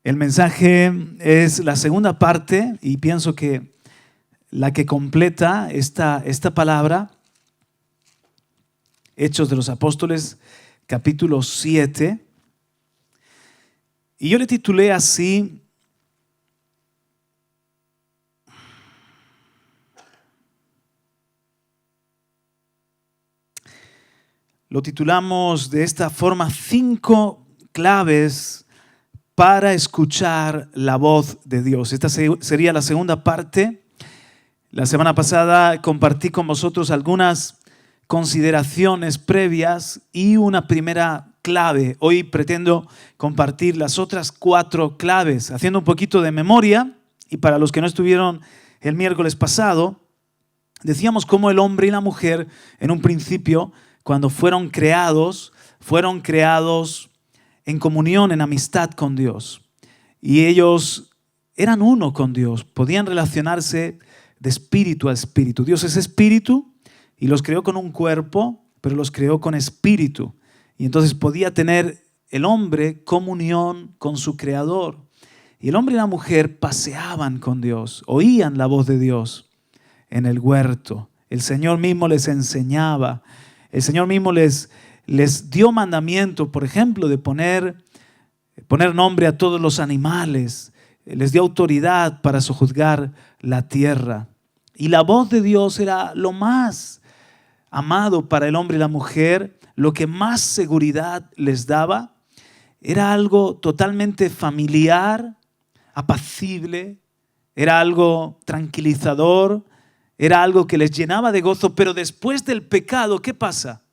El mensaje es la segunda parte y pienso que la que completa esta palabra, Hechos de los Apóstoles, capítulo 7. Y yo le titulé así: lo titulamos de esta forma: 5 claves para escuchar la voz de Dios. Esta sería la segunda parte. La semana pasada compartí con vosotros algunas consideraciones previas y una primera clave. Hoy pretendo compartir las otras 4 claves, haciendo un poquito de memoria. Y para los que no estuvieron el miércoles pasado, decíamos cómo el hombre y la mujer, en un principio, cuando fueron creados en comunión, en amistad con Dios. Y ellos eran uno con Dios, podían relacionarse de espíritu a espíritu. Dios es espíritu y los creó con un cuerpo, pero los creó con espíritu. Y entonces podía tener el hombre comunión con su creador. Y el hombre y la mujer paseaban con Dios, oían la voz de Dios en el huerto. El Señor mismo les enseñaba. El Señor mismo les dio mandamiento, por ejemplo, de poner nombre a todos los animales. Les dio autoridad para sojuzgar la tierra. Y la voz de Dios era lo más amado para el hombre y la mujer, lo que más seguridad les daba. Era algo totalmente familiar, apacible, era algo tranquilizador, era algo que les llenaba de gozo. Pero después del pecado, ¿qué pasa?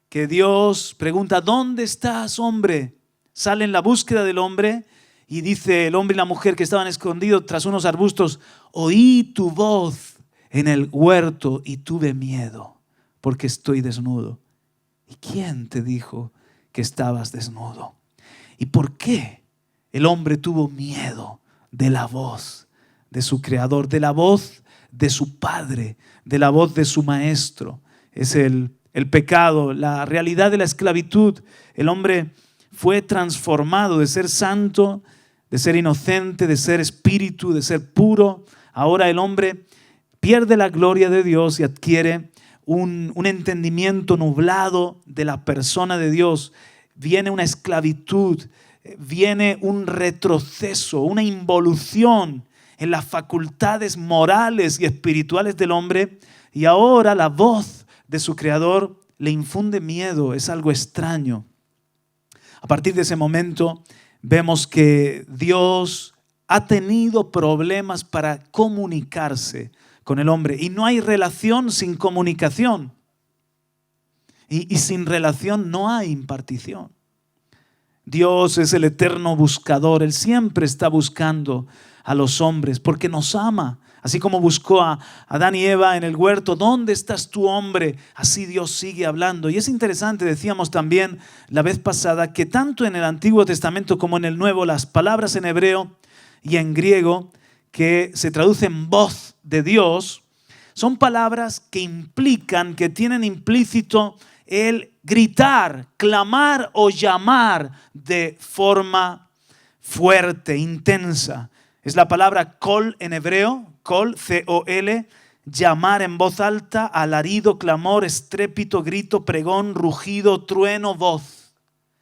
Que Dios pregunta: ¿dónde estás, hombre? Sale en la búsqueda del hombre y dice el hombre y la mujer que estaban escondidos tras unos arbustos: oí tu voz en el huerto y tuve miedo porque estoy desnudo. ¿Y quién te dijo que estabas desnudo? ¿Y por qué el hombre tuvo miedo de la voz de su creador, de la voz de su padre, de la voz de su maestro? Es el pecado, la realidad de la esclavitud. El hombre fue transformado de ser santo, de ser inocente, de ser espíritu, de ser puro. Ahora el hombre pierde la gloria de Dios y adquiere un entendimiento nublado de la persona de Dios. Viene una esclavitud, viene un retroceso, una involución en las facultades morales y espirituales del hombre. Y ahora la voz de su creador le infunde miedo, es algo extraño. A partir de ese momento vemos que Dios ha tenido problemas para comunicarse con el hombre. Y no hay relación sin comunicación. Y sin relación no hay impartición. Dios es el eterno buscador. Él siempre está buscando a los hombres porque nos ama. Así como buscó a Adán y Eva en el huerto: ¿dónde estás tú, hombre? Así Dios sigue hablando. Y es interesante, decíamos también la vez pasada, que tanto en el Antiguo Testamento como en el Nuevo, las palabras en hebreo y en griego que se traducen voz de Dios, son palabras que implican, que tienen implícito el gritar, clamar o llamar de forma fuerte, intensa. Es la palabra kol en hebreo, kol, C-O-L, llamar en voz alta, alarido, clamor, estrépito, grito, pregón, rugido, trueno, voz.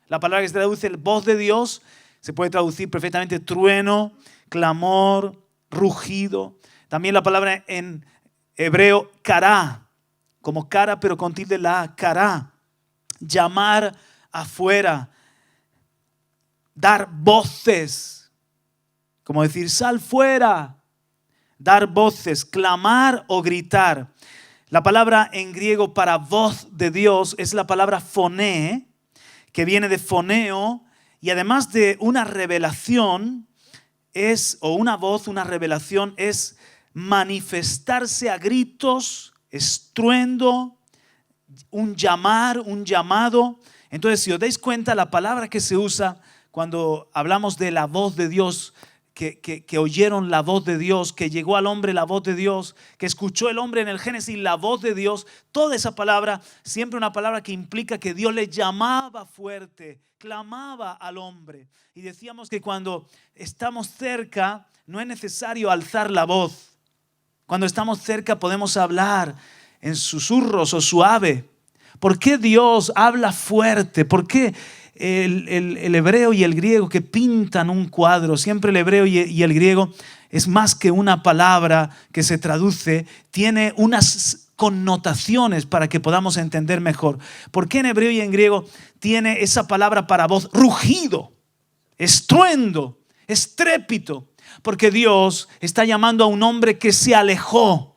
La palabra que se traduce voz de Dios se puede traducir perfectamente trueno, clamor, rugido. También la palabra en hebreo kará, como cara pero con tilde la kará, llamar afuera, dar voces, como decir sal fuera, dar voces, clamar o gritar. La palabra en griego para voz de Dios es la palabra foné, que viene de foneo, y además de una revelación, o una voz, una revelación, es manifestarse a gritos, estruendo, un llamar, un llamado. Entonces, si os dais cuenta, la palabra que se usa cuando hablamos de la voz de Dios, que oyeron la voz de Dios, que llegó al hombre la voz de Dios, que escuchó el hombre en el Génesis la voz de Dios. Toda esa palabra, siempre una palabra que implica que Dios le llamaba fuerte, clamaba al hombre. Y decíamos que cuando estamos cerca no es necesario alzar la voz. Cuando estamos cerca podemos hablar en susurros o suave. ¿Por qué Dios habla fuerte? ¿Por qué el hebreo y el griego que pintan un cuadro? Siempre el hebreo y el griego es más que una palabra que se traduce, tiene unas connotaciones para que podamos entender mejor. ¿Por qué en hebreo y en griego tiene esa palabra para voz? Rugido, estruendo, estrépito. Porque Dios está llamando a un hombre que se alejó.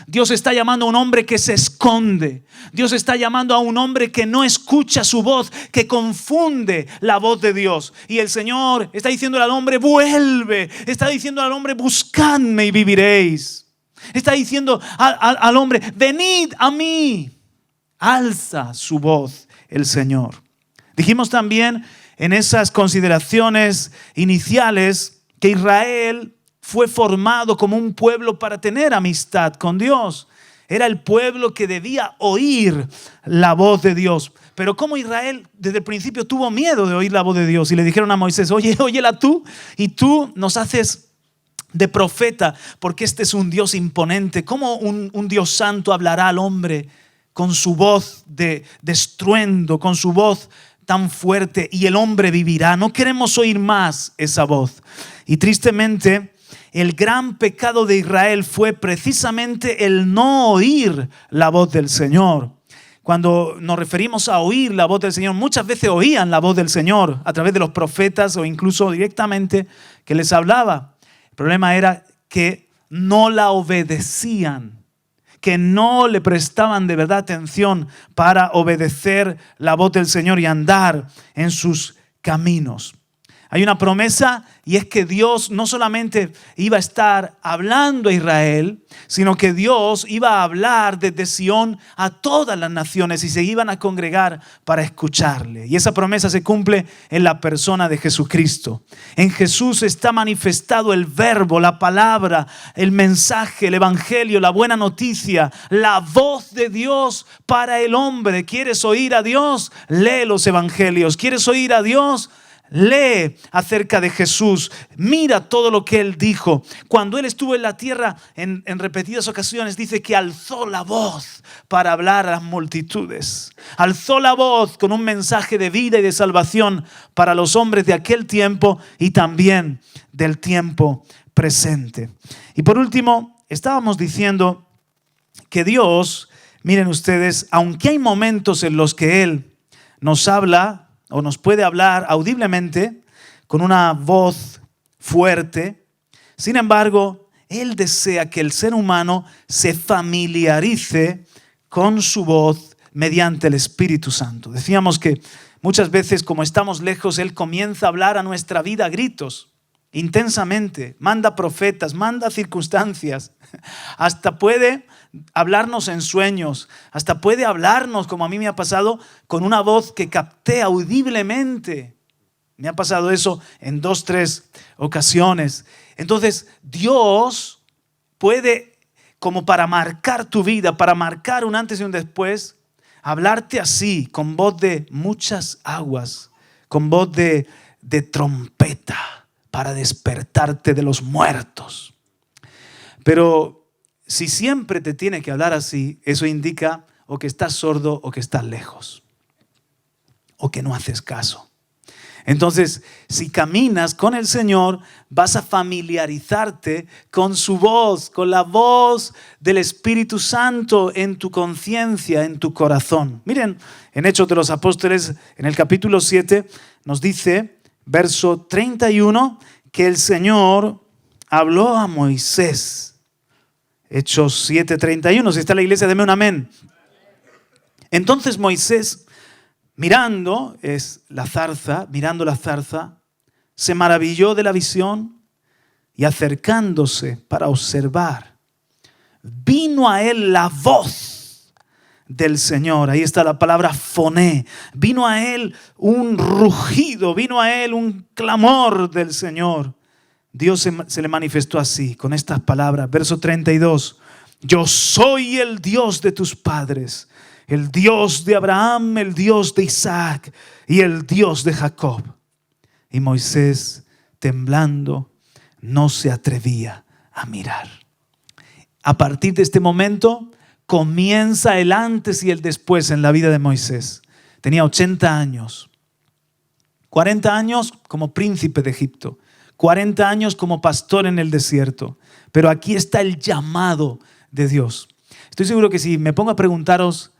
Dios está llamando a un hombre que se esconde. Dios está llamando a un hombre que no escucha su voz, que confunde la voz de Dios. Y el Señor está diciendo al hombre, vuelve. Está diciendo al hombre, buscadme y viviréis. Está diciendo al hombre, venid a mí. Alza su voz el Señor. Dijimos también en esas consideraciones iniciales que Israel fue formado como un pueblo para tener amistad con Dios. Era el pueblo que debía oír la voz de Dios. Pero como Israel desde el principio tuvo miedo de oír la voz de Dios y le dijeron a Moisés, oye, óyela tú y tú nos haces de profeta porque este es un Dios imponente. ¿Cómo un Dios santo hablará al hombre con su voz de estruendo, con su voz tan fuerte y el hombre vivirá? No queremos oír más esa voz. Y tristemente, el gran pecado de Israel fue precisamente el no oír la voz del Señor. Cuando nos referimos a oír la voz del Señor, muchas veces oían la voz del Señor a través de los profetas o incluso directamente que les hablaba. El problema era que no la obedecían, que no le prestaban de verdad atención para obedecer la voz del Señor y andar en sus caminos. Hay una promesa y es que Dios no solamente iba a estar hablando a Israel, sino que Dios iba a hablar desde Sión a todas las naciones y se iban a congregar para escucharle. Y esa promesa se cumple en la persona de Jesucristo. En Jesús está manifestado el verbo, la palabra, el mensaje, el evangelio, la buena noticia, la voz de Dios para el hombre. ¿Quieres oír a Dios? Lee los evangelios. ¿Quieres oír a Dios? Lee acerca de Jesús, mira todo lo que Él dijo. Cuando Él estuvo en la tierra en repetidas ocasiones dice que alzó la voz para hablar a las multitudes. Alzó la voz con un mensaje de vida y de salvación para los hombres de aquel tiempo y también del tiempo presente. Y por último, estábamos diciendo que Dios, miren ustedes, aunque hay momentos en los que Él nos habla o nos puede hablar audiblemente con una voz fuerte, sin embargo, Él desea que el ser humano se familiarice con su voz mediante el Espíritu Santo. Decíamos que muchas veces, como estamos lejos, Él comienza a hablar a nuestra vida a gritos, intensamente, manda profetas, manda circunstancias, hasta puede hablarnos en sueños, hasta puede hablarnos, como a mí me ha pasado, con una voz que capté audiblemente. Me ha pasado eso en 2, 3 ocasiones. Entonces, Dios puede, como para marcar tu vida, para marcar un antes y un después, hablarte así, con voz de muchas aguas, con voz de trompeta, para despertarte de los muertos. Pero si siempre te tiene que hablar así, eso indica o que estás sordo o que estás lejos, o que no haces caso. Entonces, si caminas con el Señor, vas a familiarizarte con su voz, con la voz del Espíritu Santo en tu conciencia, en tu corazón. Miren, en Hechos de los Apóstoles, en el capítulo 7, nos dice, verso 31, que el Señor habló a Moisés. Hechos 7:31, si está en la iglesia, deme un amén. Entonces Moisés, mirando la zarza, se maravilló de la visión y acercándose para observar, vino a él la voz del Señor. Ahí está la palabra foné. Vino a él un rugido, vino a él un clamor del Señor, Dios se le manifestó así, con estas palabras. Verso 32. Yo soy el Dios de tus padres, el Dios de Abraham, el Dios de Isaac y el Dios de Jacob. Y Moisés, temblando, no se atrevía a mirar. A partir de este momento comienza el antes y el después en la vida de Moisés. Tenía 80 años. 40 años como príncipe de Egipto. 40 años como pastor en el desierto. Pero aquí está el llamado de Dios. Estoy seguro que si me pongo a preguntaros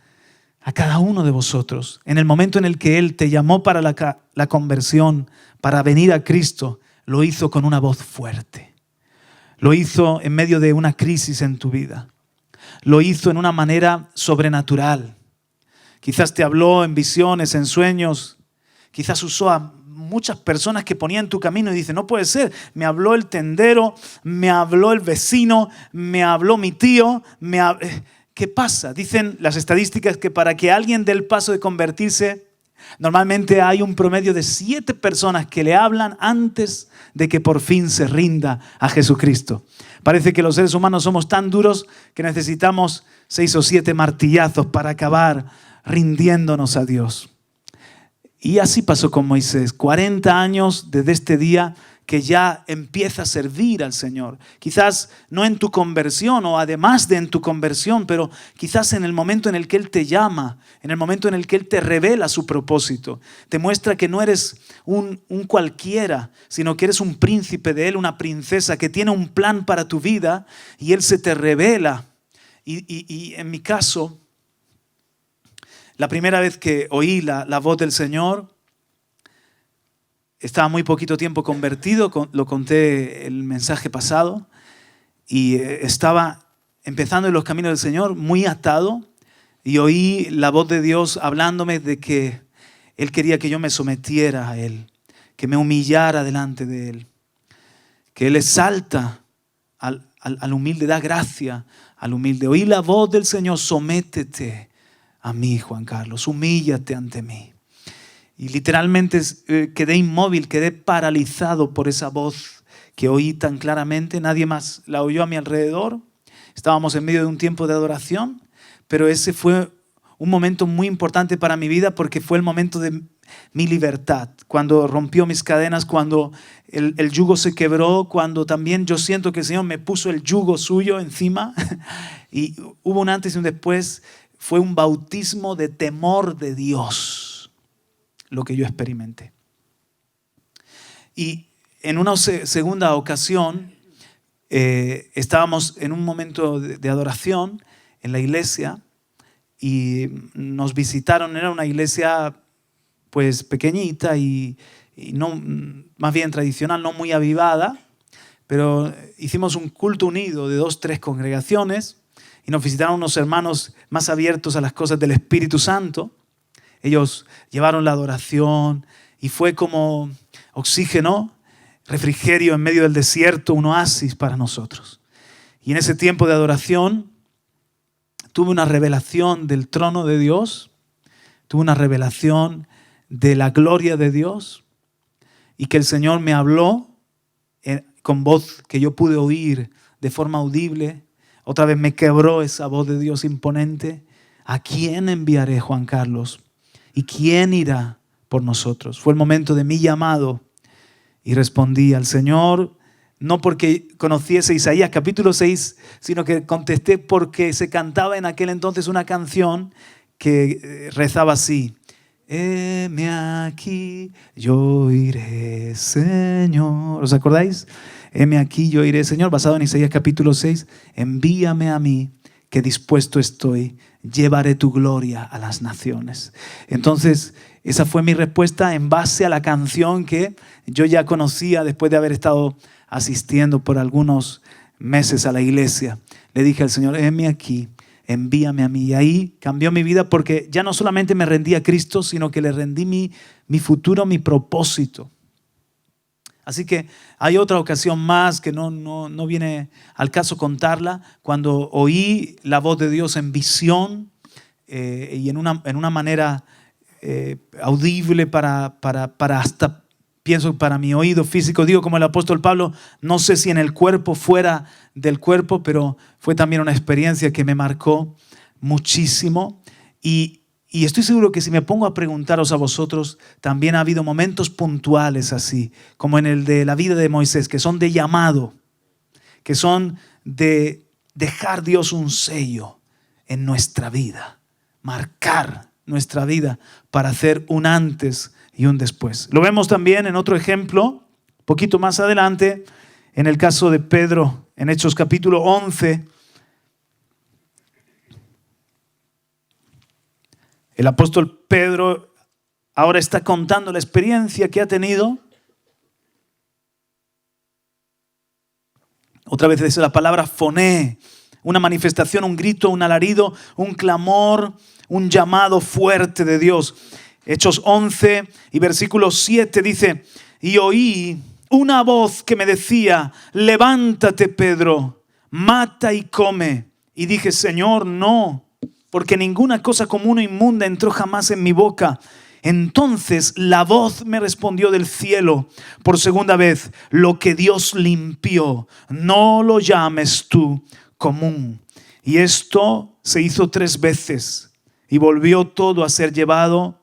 a cada uno de vosotros, en el momento en el que Él te llamó para la conversión, para venir a Cristo, lo hizo con una voz fuerte. Lo hizo en medio de una crisis en tu vida. Lo hizo en una manera sobrenatural. Quizás te habló en visiones, en sueños. Quizás usó a muchas personas que ponía en tu camino y dice, no puede ser, me habló el tendero, me habló el vecino, me habló mi tío, ¿qué pasa? Dicen las estadísticas que para que alguien dé el paso de convertirse, normalmente hay un promedio de 7 personas que le hablan antes de que por fin se rinda a Jesucristo. Parece que los seres humanos somos tan duros que necesitamos 6 o 7 martillazos para acabar rindiéndonos a Dios. Y así pasó con Moisés, 40 años desde este día que ya empieza a servir al Señor. Quizás no en tu conversión o además de en tu conversión, pero quizás en el momento en el que Él te llama, en el momento en el que Él te revela su propósito. Te muestra que no eres un cualquiera, sino que eres un príncipe de Él, una princesa que tiene un plan para tu vida y Él se te revela. Y en mi caso, la primera vez que oí la voz del Señor, estaba muy poquito tiempo convertido, lo conté el mensaje pasado, y estaba empezando en los caminos del Señor, muy atado, y oí la voz de Dios hablándome de que Él quería que yo me sometiera a Él, que me humillara delante de Él, que Él exalta al humilde, da gracia al humilde. Oí la voz del Señor, sométete a mí, Juan Carlos, humíllate ante mí. Y literalmente quedé inmóvil, quedé paralizado por esa voz que oí tan claramente. Nadie más la oyó a mi alrededor. Estábamos en medio de un tiempo de adoración, pero ese fue un momento muy importante para mi vida porque fue el momento de mi libertad. Cuando rompió mis cadenas, cuando el yugo se quebró, cuando también yo siento que el Señor me puso el yugo suyo encima. Y hubo un antes y un después. Fue un bautismo de temor de Dios, lo que yo experimenté. Y en una segunda ocasión, estábamos en un momento de adoración en la iglesia y nos visitaron. Era una iglesia pues pequeñita y no, más bien tradicional, no muy avivada, pero hicimos un culto unido de 2 o 3 congregaciones. Y nos visitaron unos hermanos más abiertos a las cosas del Espíritu Santo. Ellos llevaron la adoración y fue como oxígeno, refrigerio en medio del desierto, un oasis para nosotros. Y en ese tiempo de adoración tuve una revelación del trono de Dios, tuve una revelación de la gloria de Dios y que el Señor me habló con voz que yo pude oír de forma audible. Otra vez me quebró esa voz de Dios imponente. ¿A quién enviaré, Juan Carlos? ¿Y quién irá por nosotros? Fue el momento de mi llamado y respondí al Señor, no porque conociese Isaías capítulo 6, sino que contesté porque se cantaba en aquel entonces una canción que rezaba así. Heme aquí, yo iré, Señor. ¿Os acordáis? Heme aquí, yo iré, Señor, basado en Isaías capítulo 6. Envíame a mí, que dispuesto estoy, llevaré tu gloria a las naciones. Entonces, esa fue mi respuesta en base a la canción que yo ya conocía después de haber estado asistiendo por algunos meses a la iglesia. Le dije al Señor, heme aquí, envíame a mí. Y ahí cambió mi vida porque ya no solamente me rendí a Cristo, sino que le rendí mi futuro, mi propósito. Así que hay otra ocasión más que no viene al caso contarla, cuando oí la voz de Dios en visión y en una manera audible para hasta pienso para mi oído físico, digo como el apóstol Pablo, no sé si en el cuerpo, fuera del cuerpo, pero fue también una experiencia que me marcó muchísimo. Y estoy seguro que si me pongo a preguntaros a vosotros, también ha habido momentos puntuales así, como en el de la vida de Moisés, que son de llamado, que son de dejar Dios un sello en nuestra vida, marcar nuestra vida para hacer un antes y un después. Lo vemos también en otro ejemplo, un poquito más adelante, en el caso de Pedro, en Hechos capítulo 11. El apóstol Pedro ahora está contando la experiencia que ha tenido. Otra vez es la palabra foné, una manifestación, un grito, un alarido, un clamor, un llamado fuerte de Dios. Hechos 11 y versículo 7 dice, y oí una voz que me decía, levántate Pedro, mata y come. Y dije, Señor, no, porque ninguna cosa común o inmunda entró jamás en mi boca. Entonces la voz me respondió del cielo por segunda vez, lo que Dios limpió, no lo llames tú común. Y esto se hizo 3 veces y volvió todo a ser llevado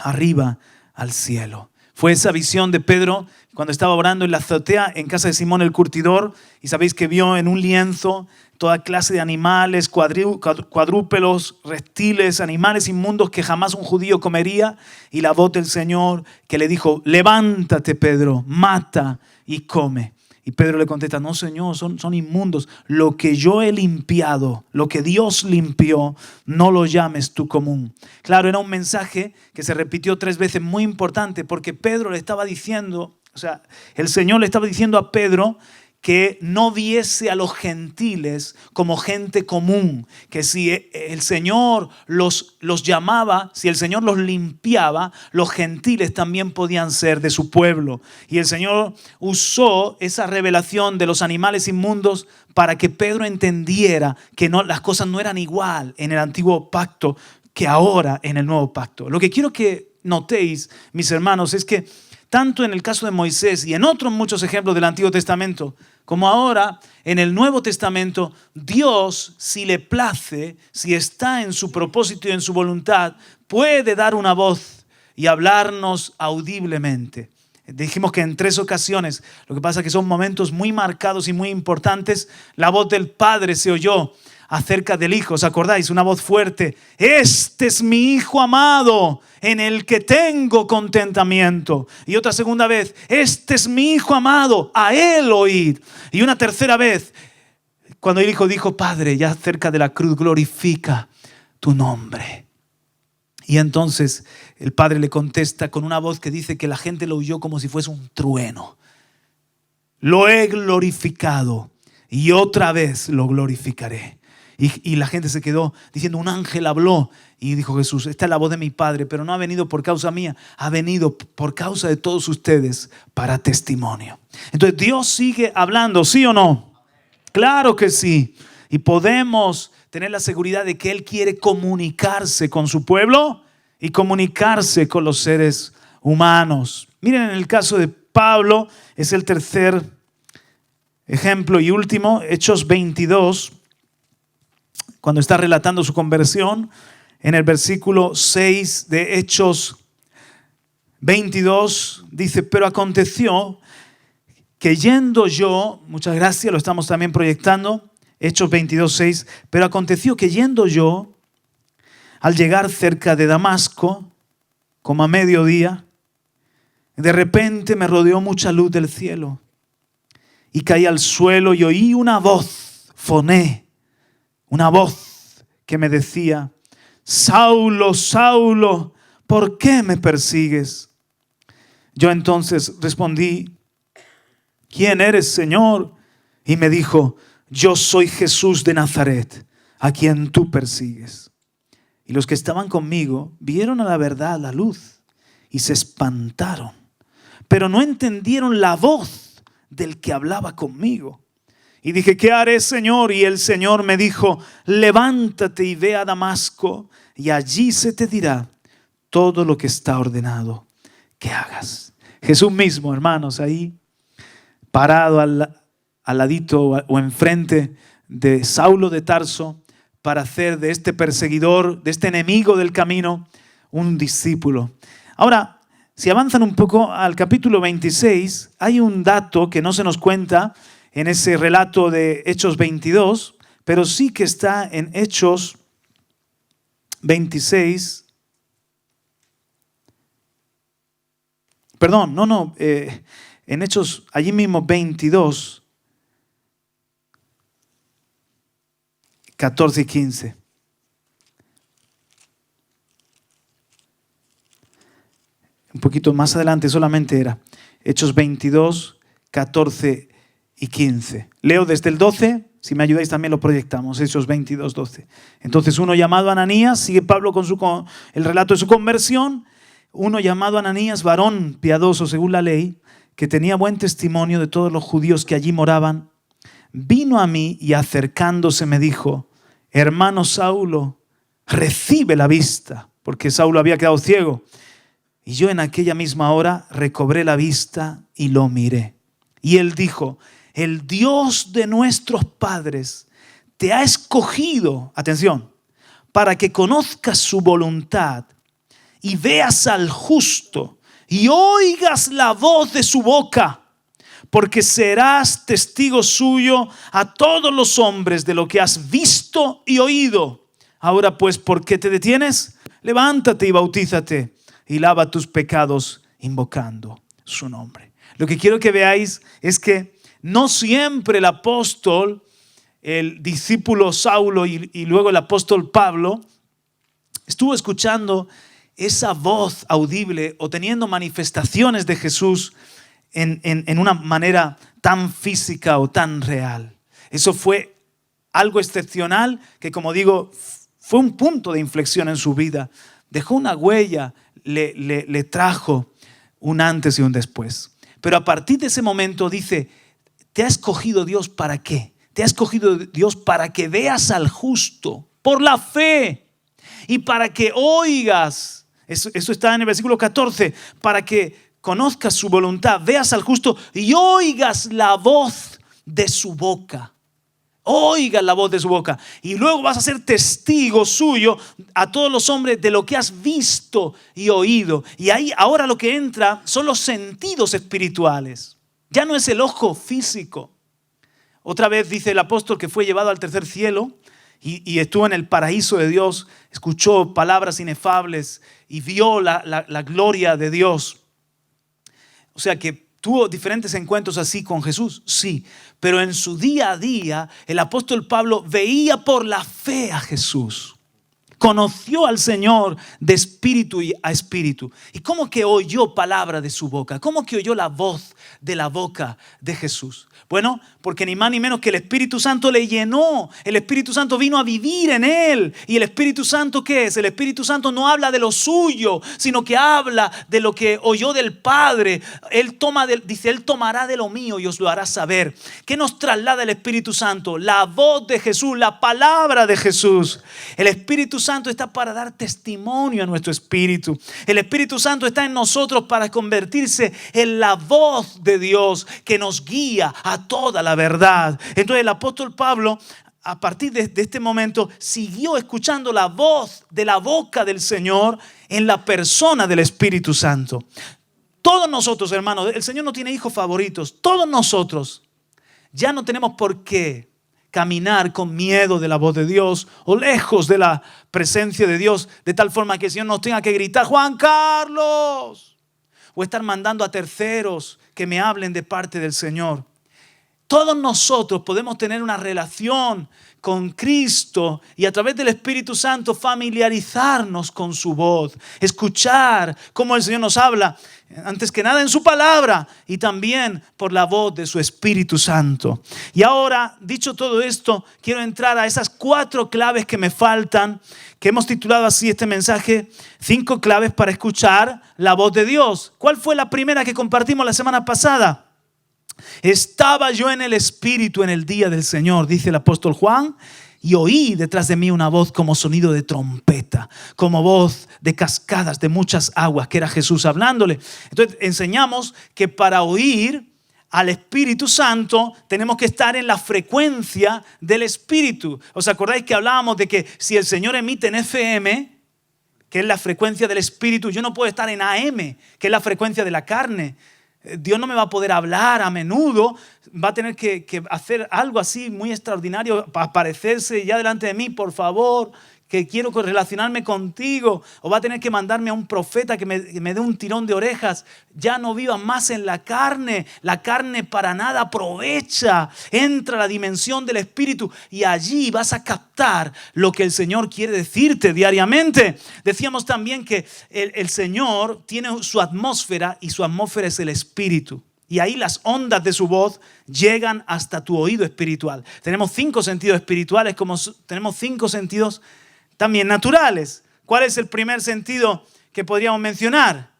arriba al cielo. Fue esa visión de Pedro cuando estaba orando en la azotea en casa de Simón el curtidor, y sabéis que vio en un lienzo toda clase de animales, cuadrúpedos, reptiles, animales inmundos que jamás un judío comería, y la voz del Señor que le dijo, levántate Pedro, mata y come. Y Pedro le contesta, no Señor, son inmundos. Lo que yo he limpiado, lo que Dios limpió, no lo llames tú común. Claro, era un mensaje que se repitió 3 veces, muy importante, porque Pedro le estaba diciendo, el Señor le estaba diciendo a Pedro que no viese a los gentiles como gente común, que si el Señor los llamaba, si el Señor los limpiaba, los gentiles también podían ser de su pueblo. Y el Señor usó esa revelación de los animales inmundos para que Pedro entendiera que las cosas no eran igual en el antiguo pacto que ahora en el nuevo pacto. Lo que quiero que notéis, mis hermanos, es que tanto en el caso de Moisés y en otros muchos ejemplos del Antiguo Testamento, como ahora en el Nuevo Testamento, Dios, si le place, si está en su propósito y en su voluntad, puede dar una voz y hablarnos audiblemente. Dijimos que en 3 ocasiones, lo que pasa es que son momentos muy marcados y muy importantes, la voz del Padre se oyó acerca del Hijo. ¿Os acordáis? Una voz fuerte. Este es mi Hijo amado, en el que tengo contentamiento. Y otra segunda vez. Este es mi Hijo amado, a Él oíd. Y una tercera vez, cuando el Hijo dijo, Padre, ya cerca de la cruz, glorifica tu nombre. Y entonces el Padre le contesta con una voz que dice que la gente lo oyó como si fuese un trueno. Lo he glorificado y otra vez lo glorificaré. Y la gente se quedó diciendo, un ángel habló. Y dijo Jesús, esta es la voz de mi Padre, pero no ha venido por causa mía, ha venido por causa de todos ustedes para testimonio. Entonces Dios sigue hablando, ¿sí o no? Claro que sí. Y podemos tener la seguridad de que Él quiere comunicarse con su pueblo y comunicarse con los seres humanos. Miren, en el caso de Pablo, es el tercer ejemplo y último, Hechos 22. Cuando está relatando su conversión, en el versículo 6 de Hechos 22, dice, pero aconteció que yendo yo, muchas gracias, lo estamos también proyectando, Hechos 22, 6, pero aconteció que yendo yo, al llegar cerca de Damasco, como a mediodía, de repente me rodeó mucha luz del cielo y caí al suelo y oí una voz, foné, una voz que me decía, Saulo, Saulo, ¿por qué me persigues? Yo entonces respondí, ¿quién eres, Señor? Y me dijo, yo soy Jesús de Nazaret, a quien tú persigues. Y los que estaban conmigo vieron a la verdad la luz y se espantaron, pero no entendieron la voz del que hablaba conmigo. Y dije, ¿qué haré, Señor? Y el Señor me dijo, levántate y ve a Damasco, y allí se te dirá todo lo que está ordenado que hagas. Jesús mismo, hermanos, ahí parado al ladito o enfrente de Saulo de Tarso para hacer de este perseguidor, de este enemigo del camino, un discípulo. Ahora, si avanzan un poco al capítulo 26, hay un dato que no se nos cuenta en ese relato de Hechos 22, pero sí que está en Hechos 26. Perdón, en Hechos, allí mismo 22, 14 y 15. Un poquito más adelante solamente era Hechos 22, 14 y 15. Leo desde el 12, si me ayudáis también lo proyectamos, Hechos 22, 12. Entonces uno llamado Ananías, sigue Pablo con el relato de su conversión, uno llamado Ananías, varón piadoso según la ley, que tenía buen testimonio de todos los judíos que allí moraban, vino a mí y acercándose me dijo, hermano Saulo, recibe la vista, porque Saulo había quedado ciego. Y yo en aquella misma hora recobré la vista y lo miré. Y él dijo, el Dios de nuestros padres te ha escogido, atención, para que conozcas su voluntad y veas al justo y oigas la voz de su boca, porque serás testigo suyo a todos los hombres de lo que has visto y oído. Ahora pues, ¿por qué te detienes? Levántate y bautízate y lava tus pecados invocando su nombre. Lo que quiero que veáis es que no siempre el apóstol, el discípulo Saulo y luego el apóstol Pablo estuvo escuchando esa voz audible o teniendo manifestaciones de Jesús en una manera tan física o tan real. Eso fue algo excepcional que, como digo, fue un punto de inflexión en su vida. Dejó una huella, le trajo un antes y un después. Pero a partir de ese momento dice, ¿te ha escogido Dios para qué? Te ha escogido Dios para que veas al justo por la fe y para que oigas. Eso está en el versículo 14. Para que conozcas su voluntad, veas al justo y oigas la voz de su boca. Oigas la voz de su boca. Y luego vas a ser testigo suyo a todos los hombres de lo que has visto y oído. Y ahí ahora lo que entra son los sentidos espirituales. Ya no es el ojo físico. Otra vez dice el apóstol que fue llevado al tercer cielo y estuvo en el paraíso de Dios, escuchó palabras inefables y vio la gloria de Dios. O sea que tuvo diferentes encuentros así con Jesús, sí, pero en su día a día el apóstol Pablo veía por la fe a Jesús. Conoció al Señor de espíritu a espíritu. ¿Y cómo que oyó palabra de su boca? ¿Cómo que oyó la voz de la boca de Jesús? Bueno, porque ni más ni menos que el Espíritu Santo le llenó. El Espíritu Santo vino a vivir en él. ¿Y el Espíritu Santo qué es? El Espíritu Santo no habla de lo suyo, sino que habla de lo que oyó del Padre. Él tomará de lo mío y os lo hará saber. ¿Qué nos traslada el Espíritu Santo? La voz de Jesús, la palabra de Jesús. El Espíritu Santo está para dar testimonio a nuestro espíritu. El Espíritu Santo está en nosotros para convertirse en la voz de Dios que nos guía a toda la verdad. Entonces el apóstol Pablo, a partir de este momento, siguió escuchando la voz de la boca del Señor en la persona del Espíritu Santo. Todos nosotros, hermanos, el Señor no tiene hijos favoritos. Todos nosotros ya no tenemos por qué caminar con miedo de la voz de Dios o lejos de la presencia de Dios, de tal forma que el Señor nos tenga que gritar, Juan Carlos, o estar mandando a terceros que me hablen de parte del Señor. Todos nosotros podemos tener una relación con Cristo y a través del Espíritu Santo familiarizarnos con su voz, escuchar cómo el Señor nos habla, antes que nada en su palabra y también por la voz de su Espíritu Santo. Y ahora, dicho todo esto, quiero entrar a esas 4 claves que me faltan, que hemos titulado así este mensaje, 5 claves para escuchar la voz de Dios. ¿Cuál fue la primera que compartimos la semana pasada? Estaba yo en el Espíritu en el día del Señor, dice el apóstol Juan, y oí detrás de mí una voz como sonido de trompeta, como voz de cascadas, de muchas aguas, que era Jesús hablándole. Entonces enseñamos que para oír al Espíritu Santo tenemos que estar en la frecuencia del Espíritu. ¿Os acordáis que hablábamos de que si el Señor emite en FM, que es la frecuencia del Espíritu, yo no puedo estar en AM, que es la frecuencia de la carne? Dios no me va a poder hablar a menudo, va a tener que hacer algo así muy extraordinario para aparecerse ya delante de mí, por favor, que quiero relacionarme contigo. O va a tener que mandarme a un profeta que me dé un tirón de orejas. Ya no vivas más en la carne para nada aprovecha. Entra a la dimensión del Espíritu y allí vas a captar lo que el Señor quiere decirte diariamente. Decíamos también que el Señor tiene su atmósfera y su atmósfera es el Espíritu. Y ahí las ondas de su voz llegan hasta tu oído espiritual. Tenemos 5 sentidos espirituales, como tenemos 5 sentidos también naturales. ¿Cuál es el primer sentido que podríamos mencionar?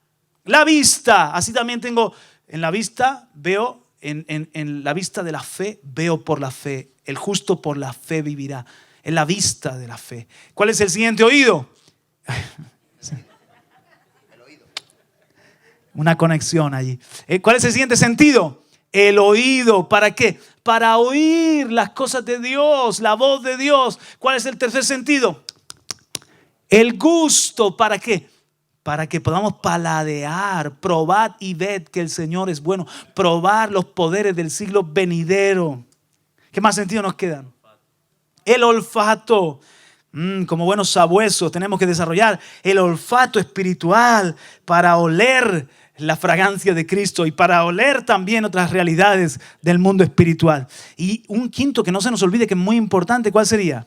La vista. Así también tengo en la vista, veo, en la vista de la fe, veo por la fe. El justo por la fe vivirá. En la vista de la fe. ¿Cuál es el siguiente oído? Una conexión allí. ¿Cuál es el siguiente sentido? El oído. ¿Para qué? Para oír las cosas de Dios, la voz de Dios. ¿Cuál es el tercer sentido? El gusto. ¿Para qué? Para que podamos paladear, probad y ved que el Señor es bueno. Probar los poderes del siglo venidero. ¿Qué más sentido nos quedan? El olfato. Como buenos sabuesos tenemos que desarrollar el olfato espiritual para oler la fragancia de Cristo y para oler también otras realidades del mundo espiritual. Y un quinto que no se nos olvide que es muy importante, ¿cuál sería?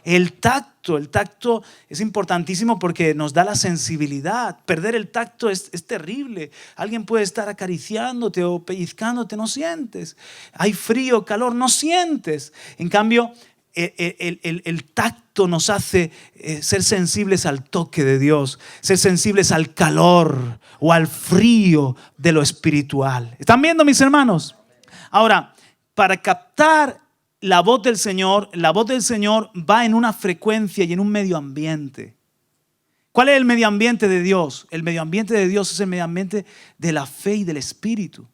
El tacto. El tacto es importantísimo porque nos da la sensibilidad. Perder el tacto es terrible. Alguien puede estar acariciándote o pellizcándote, no sientes. Hay frío, calor, no sientes. En cambio, el tacto nos hace ser sensibles al toque de Dios, ser sensibles al calor o al frío de lo espiritual. ¿Están viendo, mis hermanos? Ahora, para captar la voz del Señor va en una frecuencia y en un medio ambiente. ¿Cuál es el medio ambiente de Dios? El medio ambiente de Dios es el medio ambiente de la fe y del Espíritu.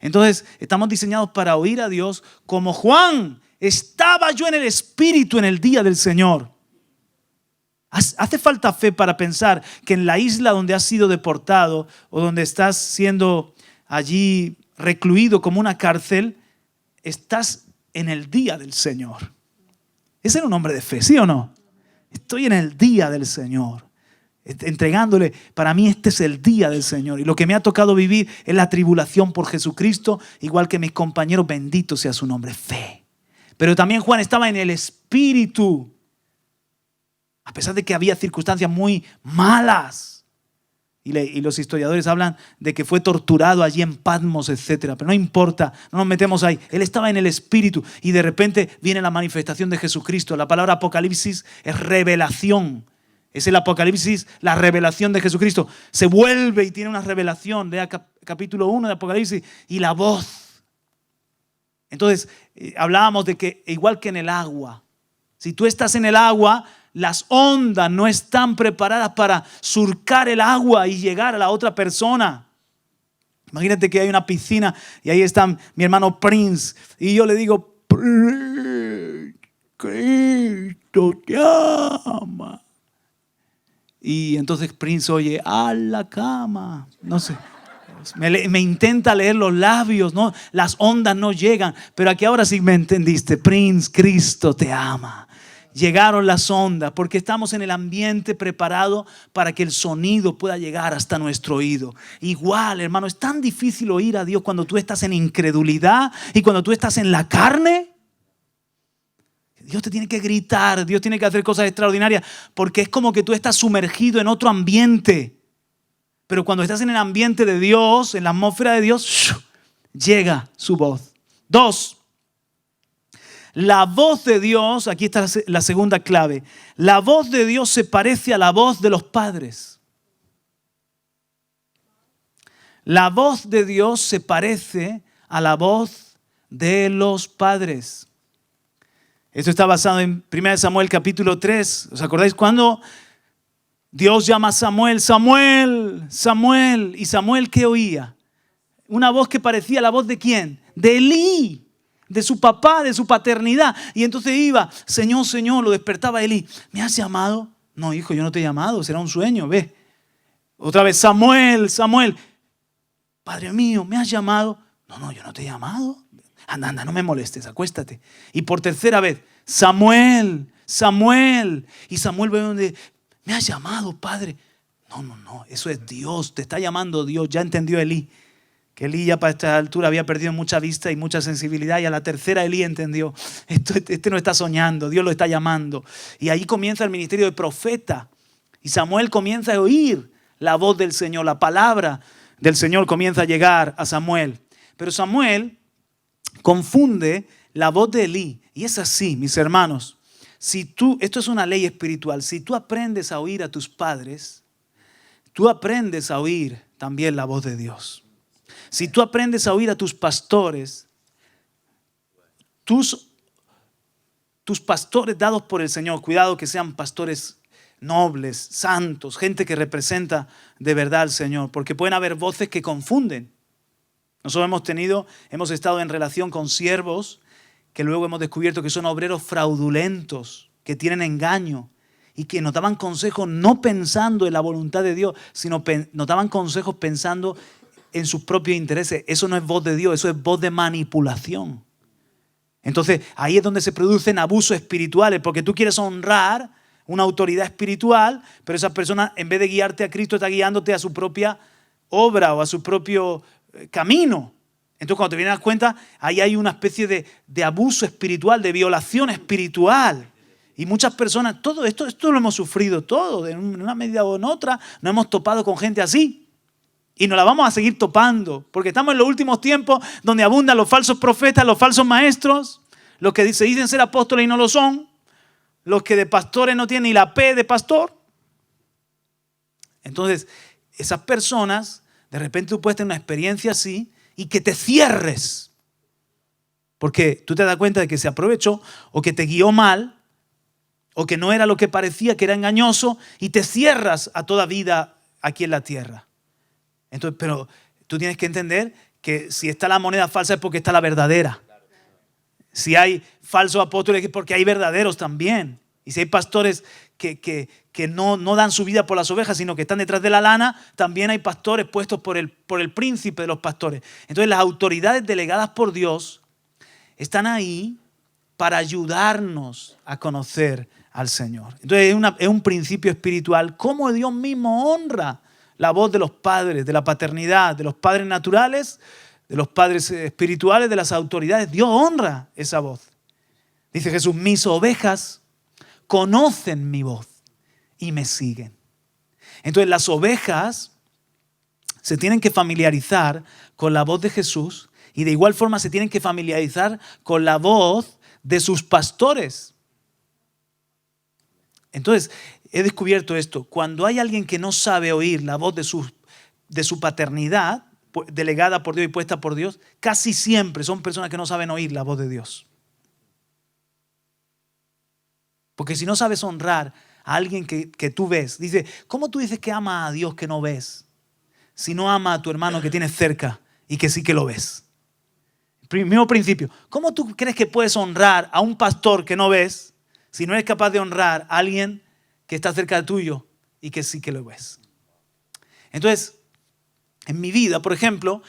Entonces, estamos diseñados para oír a Dios como Juan. Estaba yo en el Espíritu en el día del Señor. Hace falta fe para pensar que en la isla donde has sido deportado o donde estás siendo allí recluido como una cárcel, estás en el día del Señor. Ese era un hombre de fe, ¿sí o no? Estoy en el día del Señor, entregándole, para mí este es el día del Señor. Y lo que me ha tocado vivir es la tribulación por Jesucristo, igual que mis compañeros, bendito sea su nombre, fe. Pero también Juan estaba en el Espíritu, a pesar de que había circunstancias muy malas. Y los historiadores hablan de que fue torturado allí en Patmos, etc. Pero no importa, no nos metemos ahí. Él estaba en el Espíritu y de repente viene la manifestación de Jesucristo. La palabra Apocalipsis es revelación. Es el Apocalipsis, la revelación de Jesucristo. Se vuelve y tiene una revelación. Lea capítulo 1 de Apocalipsis y la voz. Entonces, hablábamos de que igual que en el agua, si tú estás en el agua, las ondas no están preparadas para surcar el agua y llegar a la otra persona. Imagínate que hay una piscina y ahí está mi hermano Prince y yo le digo, Cristo te ama. Y entonces Prince oye, a la cama, no sé. Me intenta leer los labios, ¿no? Las ondas no llegan. Pero aquí ahora sí me entendiste. Prince, Cristo te ama. Llegaron las ondas porque estamos en el ambiente preparado para que el sonido pueda llegar hasta nuestro oído. Igual, hermano, es tan difícil oír a Dios cuando tú estás en incredulidad y cuando tú estás en la carne. Dios te tiene que gritar, Dios tiene que hacer cosas extraordinarias porque es como que tú estás sumergido en otro ambiente. Pero cuando estás en el ambiente de Dios, en la atmósfera de Dios, llega su voz. 2. La voz de Dios, aquí está la segunda clave. La voz de Dios se parece a la voz de los padres. La voz de Dios se parece a la voz de los padres. Esto está basado en 1 Samuel capítulo 3. ¿Os acordáis cuando Dios llama a Samuel, Samuel, Samuel. ¿Y Samuel qué oía? Una voz que parecía la voz ¿de quién? De Elí, de su papá, de su paternidad. Y entonces iba, Señor, Señor, lo despertaba Elí. ¿Me has llamado? No, hijo, yo no te he llamado, será un sueño, ve. Otra vez, Samuel, Samuel. Padre mío, ¿me has llamado? No, yo no te he llamado. Anda, no me molestes, acuéstate. Y por tercera vez, Samuel, Samuel. Y Samuel ve donde, ¿me has llamado, padre? No, eso es Dios, te está llamando Dios. Ya entendió Elí, que Elí ya para esta altura había perdido mucha vista y mucha sensibilidad. Y a la tercera Elí entendió, este no está soñando, Dios lo está llamando. Y ahí comienza el ministerio de profeta. Y Samuel comienza a oír la voz del Señor, la palabra del Señor comienza a llegar a Samuel. Pero Samuel confunde la voz de Elí. Y es así, mis hermanos. Esto es una ley espiritual. Si tú aprendes a oír a tus padres, tú aprendes a oír también la voz de Dios. Si tú aprendes a oír a tus pastores, tus pastores dados por el Señor, cuidado que sean pastores nobles, santos, gente que representa de verdad al Señor, porque pueden haber voces que confunden. Nosotros hemos estado en relación con siervos que luego hemos descubierto que son obreros fraudulentos, que tienen engaño y que nos daban consejos no pensando en la voluntad de Dios, sino nos daban consejos pensando en sus propios intereses. Eso no es voz de Dios, eso es voz de manipulación. Entonces ahí es donde se producen abusos espirituales, porque tú quieres honrar una autoridad espiritual, pero esa persona en vez de guiarte a Cristo está guiándote a su propia obra o a su propio camino. Entonces cuando te vienes a dar cuenta, ahí hay una especie de abuso espiritual, de violación espiritual. Y muchas personas, todo esto lo hemos sufrido todo, en una medida o en otra, nos hemos topado con gente así. Y nos la vamos a seguir topando, porque estamos en los últimos tiempos donde abundan los falsos profetas, los falsos maestros, los que se dicen ser apóstoles y no lo son, los que de pastores no tienen ni la P de pastor. Entonces, esas personas, de repente tú puedes tener una experiencia así y que te cierres. Porque tú te das cuenta de que se aprovechó o que te guió mal o que no era lo que parecía, que era engañoso, y te cierras a toda vida aquí en la tierra. Entonces, pero tú tienes que entender que si está la moneda falsa es porque está la verdadera. Si hay falsos apóstoles es porque hay verdaderos también. Y si hay pastores que no dan su vida por las ovejas, sino que están detrás de la lana, también hay pastores puestos por el príncipe de los pastores. Entonces las autoridades delegadas por Dios están ahí para ayudarnos a conocer al Señor. Entonces es un principio espiritual. Cómo Dios mismo honra la voz de los padres, de la paternidad, de los padres naturales, de los padres espirituales, de las autoridades. Dios honra esa voz. Dice Jesús, mis ovejas conocen mi voz y me siguen. Entonces las ovejas se tienen que familiarizar con la voz de Jesús y de igual forma se tienen que familiarizar con la voz de sus pastores. Entonces, he descubierto esto. Cuando hay alguien que no sabe oír la voz de su paternidad, delegada por Dios y puesta por Dios, casi siempre son personas que no saben oír la voz de Dios. Porque si no sabes honrar a alguien que tú ves, dice, ¿cómo tú dices que ama a Dios que no ves? Si no ama a tu hermano que tienes cerca y que sí que lo ves. Mismo principio. ¿Cómo tú crees que puedes honrar a un pastor que no ves si no eres capaz de honrar a alguien que está cerca de tuyo y que sí que lo ves? Entonces, en mi vida, por ejemplo,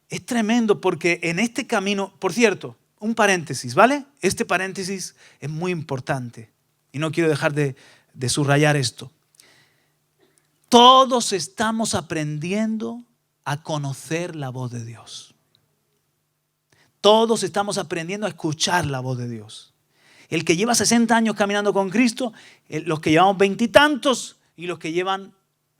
es tremendo porque en este camino, por cierto, un paréntesis, ¿vale? Este paréntesis es muy importante y no quiero dejar de subrayar esto. Todos estamos aprendiendo a conocer la voz de Dios. Todos estamos aprendiendo a escuchar la voz de Dios. El que lleva 60 años caminando con Cristo, los que llevamos 20 y tantos y los que llevan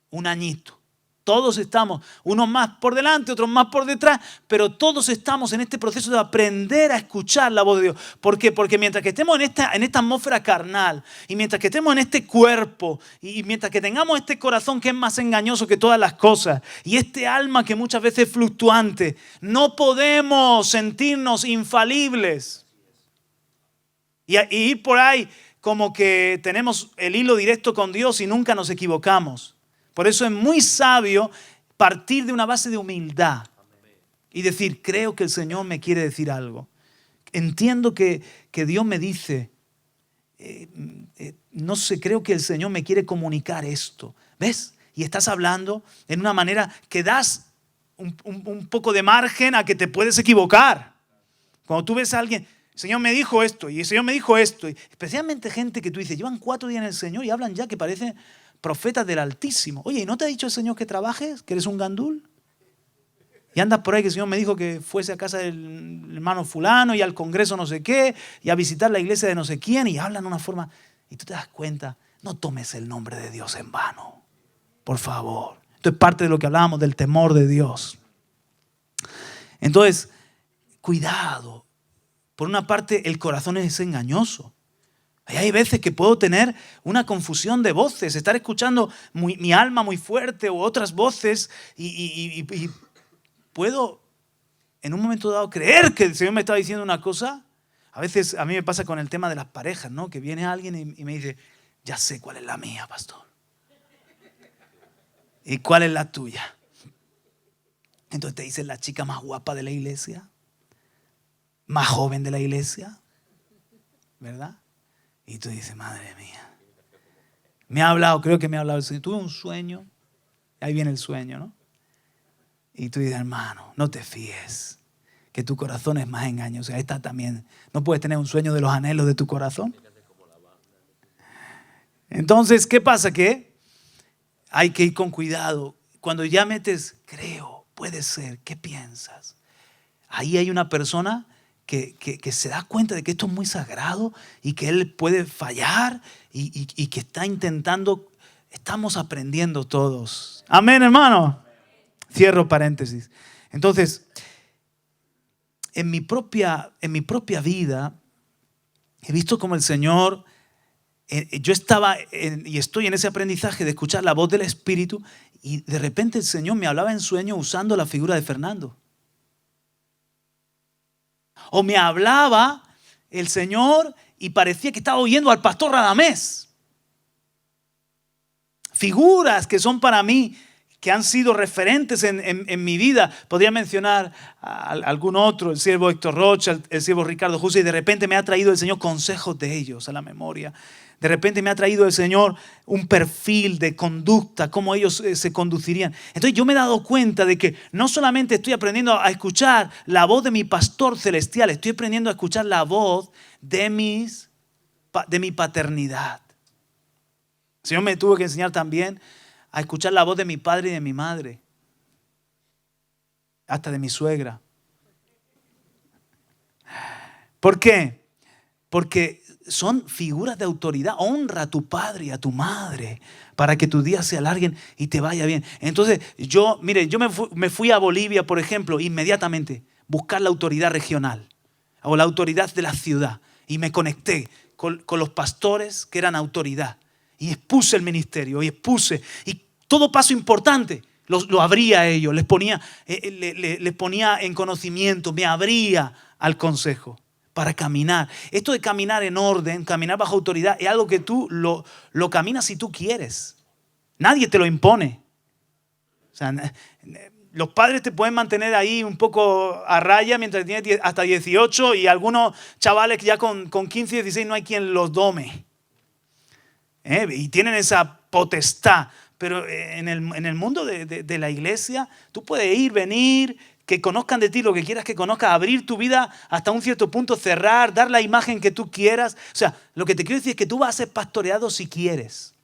un añito. Todos estamos, unos más por delante, otros más por detrás, pero todos estamos en este proceso de aprender a escuchar la voz de Dios. ¿Por qué? Porque mientras que estemos en esta atmósfera carnal y mientras que estemos en este cuerpo y mientras que tengamos este corazón que es más engañoso que todas las cosas y este alma que muchas veces es fluctuante, no podemos sentirnos infalibles y ir por ahí como que tenemos el hilo directo con Dios y nunca nos equivocamos. Por eso es muy sabio partir de una base de humildad y decir, creo que el Señor me quiere decir algo. Entiendo que Dios me dice, no sé, creo que el Señor me quiere comunicar esto. ¿Ves? Y estás hablando en una manera que das un poco de margen a que te puedes equivocar. Cuando tú ves a alguien, el Señor me dijo esto y el Señor me dijo esto. Especialmente gente que tú dices, llevan 4 días en el Señor y hablan ya que parecen profetas del Altísimo. Oye, ¿y no te ha dicho el Señor que trabajes? ¿Que eres un gandul? Y andas por ahí que el Señor me dijo que fuese a casa del hermano fulano y al congreso no sé qué y a visitar la iglesia de no sé quién y hablan de una forma. Y tú te das cuenta, no tomes el nombre de Dios en vano. Por favor. Esto es parte de lo que hablábamos del temor de Dios. Entonces, cuidado. Por una parte, el corazón es engañoso. Hay veces que puedo tener una confusión de voces, estar escuchando mi alma muy fuerte o otras voces y puedo en un momento dado creer que el Señor me está diciendo una cosa. A veces a mí me pasa con el tema de las parejas, ¿no? Que viene alguien y me dice, ya sé cuál es la mía, pastor. ¿Y cuál es la tuya? Entonces te dicen la chica más guapa de la iglesia, más joven de la iglesia, ¿verdad? Y tú dices, madre mía, me ha hablado, creo que me ha hablado el Señor. Tuve un sueño, ahí viene el sueño, ¿no? Y tú dices, hermano, no te fíes, que tu corazón es más engañoso. Ahí está también, no puedes tener un sueño de los anhelos de tu corazón. Entonces, ¿qué pasa? Que hay que ir con cuidado. Cuando ya metes, creo, puede ser, ¿qué piensas? Ahí hay una persona que se da cuenta de que esto es muy sagrado y que él puede fallar y que está intentando, estamos aprendiendo todos. Amén, hermano. Cierro paréntesis. Entonces, en mi propia vida, he visto como el Señor, yo estaba y estoy en ese aprendizaje de escuchar la voz del Espíritu y de repente el Señor me hablaba en sueño usando la figura de Fernando. O me hablaba el Señor y parecía que estaba oyendo al pastor Radamés. Figuras que son para mí, que han sido referentes en mi vida. Podría mencionar a algún otro, el siervo Héctor Rocha, el siervo Ricardo Justo, y de repente me ha traído el Señor consejos de ellos a la memoria. De repente me ha traído el Señor un perfil de conducta, cómo ellos se conducirían. Entonces yo me he dado cuenta de que no solamente estoy aprendiendo a escuchar la voz de mi pastor celestial, estoy aprendiendo a escuchar la voz de mi paternidad. El Señor me tuvo que enseñar también a escuchar la voz de mi padre y de mi madre, hasta de mi suegra. ¿Por qué? Porque son figuras de autoridad. Honra a tu padre y a tu madre para que tus días se alarguen y te vaya bien. Entonces yo me fui a Bolivia, por ejemplo, inmediatamente, buscar la autoridad regional o la autoridad de la ciudad, y me conecté con los pastores que eran autoridad y expuse el ministerio y todo paso importante lo abría a ellos, les ponía en conocimiento, me abría al consejo para caminar. Esto de caminar en orden, caminar bajo autoridad, es algo que tú lo caminas si tú quieres. Nadie te lo impone. O sea, los padres te pueden mantener ahí un poco a raya mientras tienes hasta 18 y algunos chavales que ya con 15 y 16 no hay quien los dome. Y tienen esa potestad. Pero en el mundo de la iglesia, tú puedes ir, venir, que conozcan de ti lo que quieras que conozcas, abrir tu vida hasta un cierto punto, cerrar, dar la imagen que tú quieras. O sea, lo que te quiero decir es que tú vas a ser pastoreado si quieres.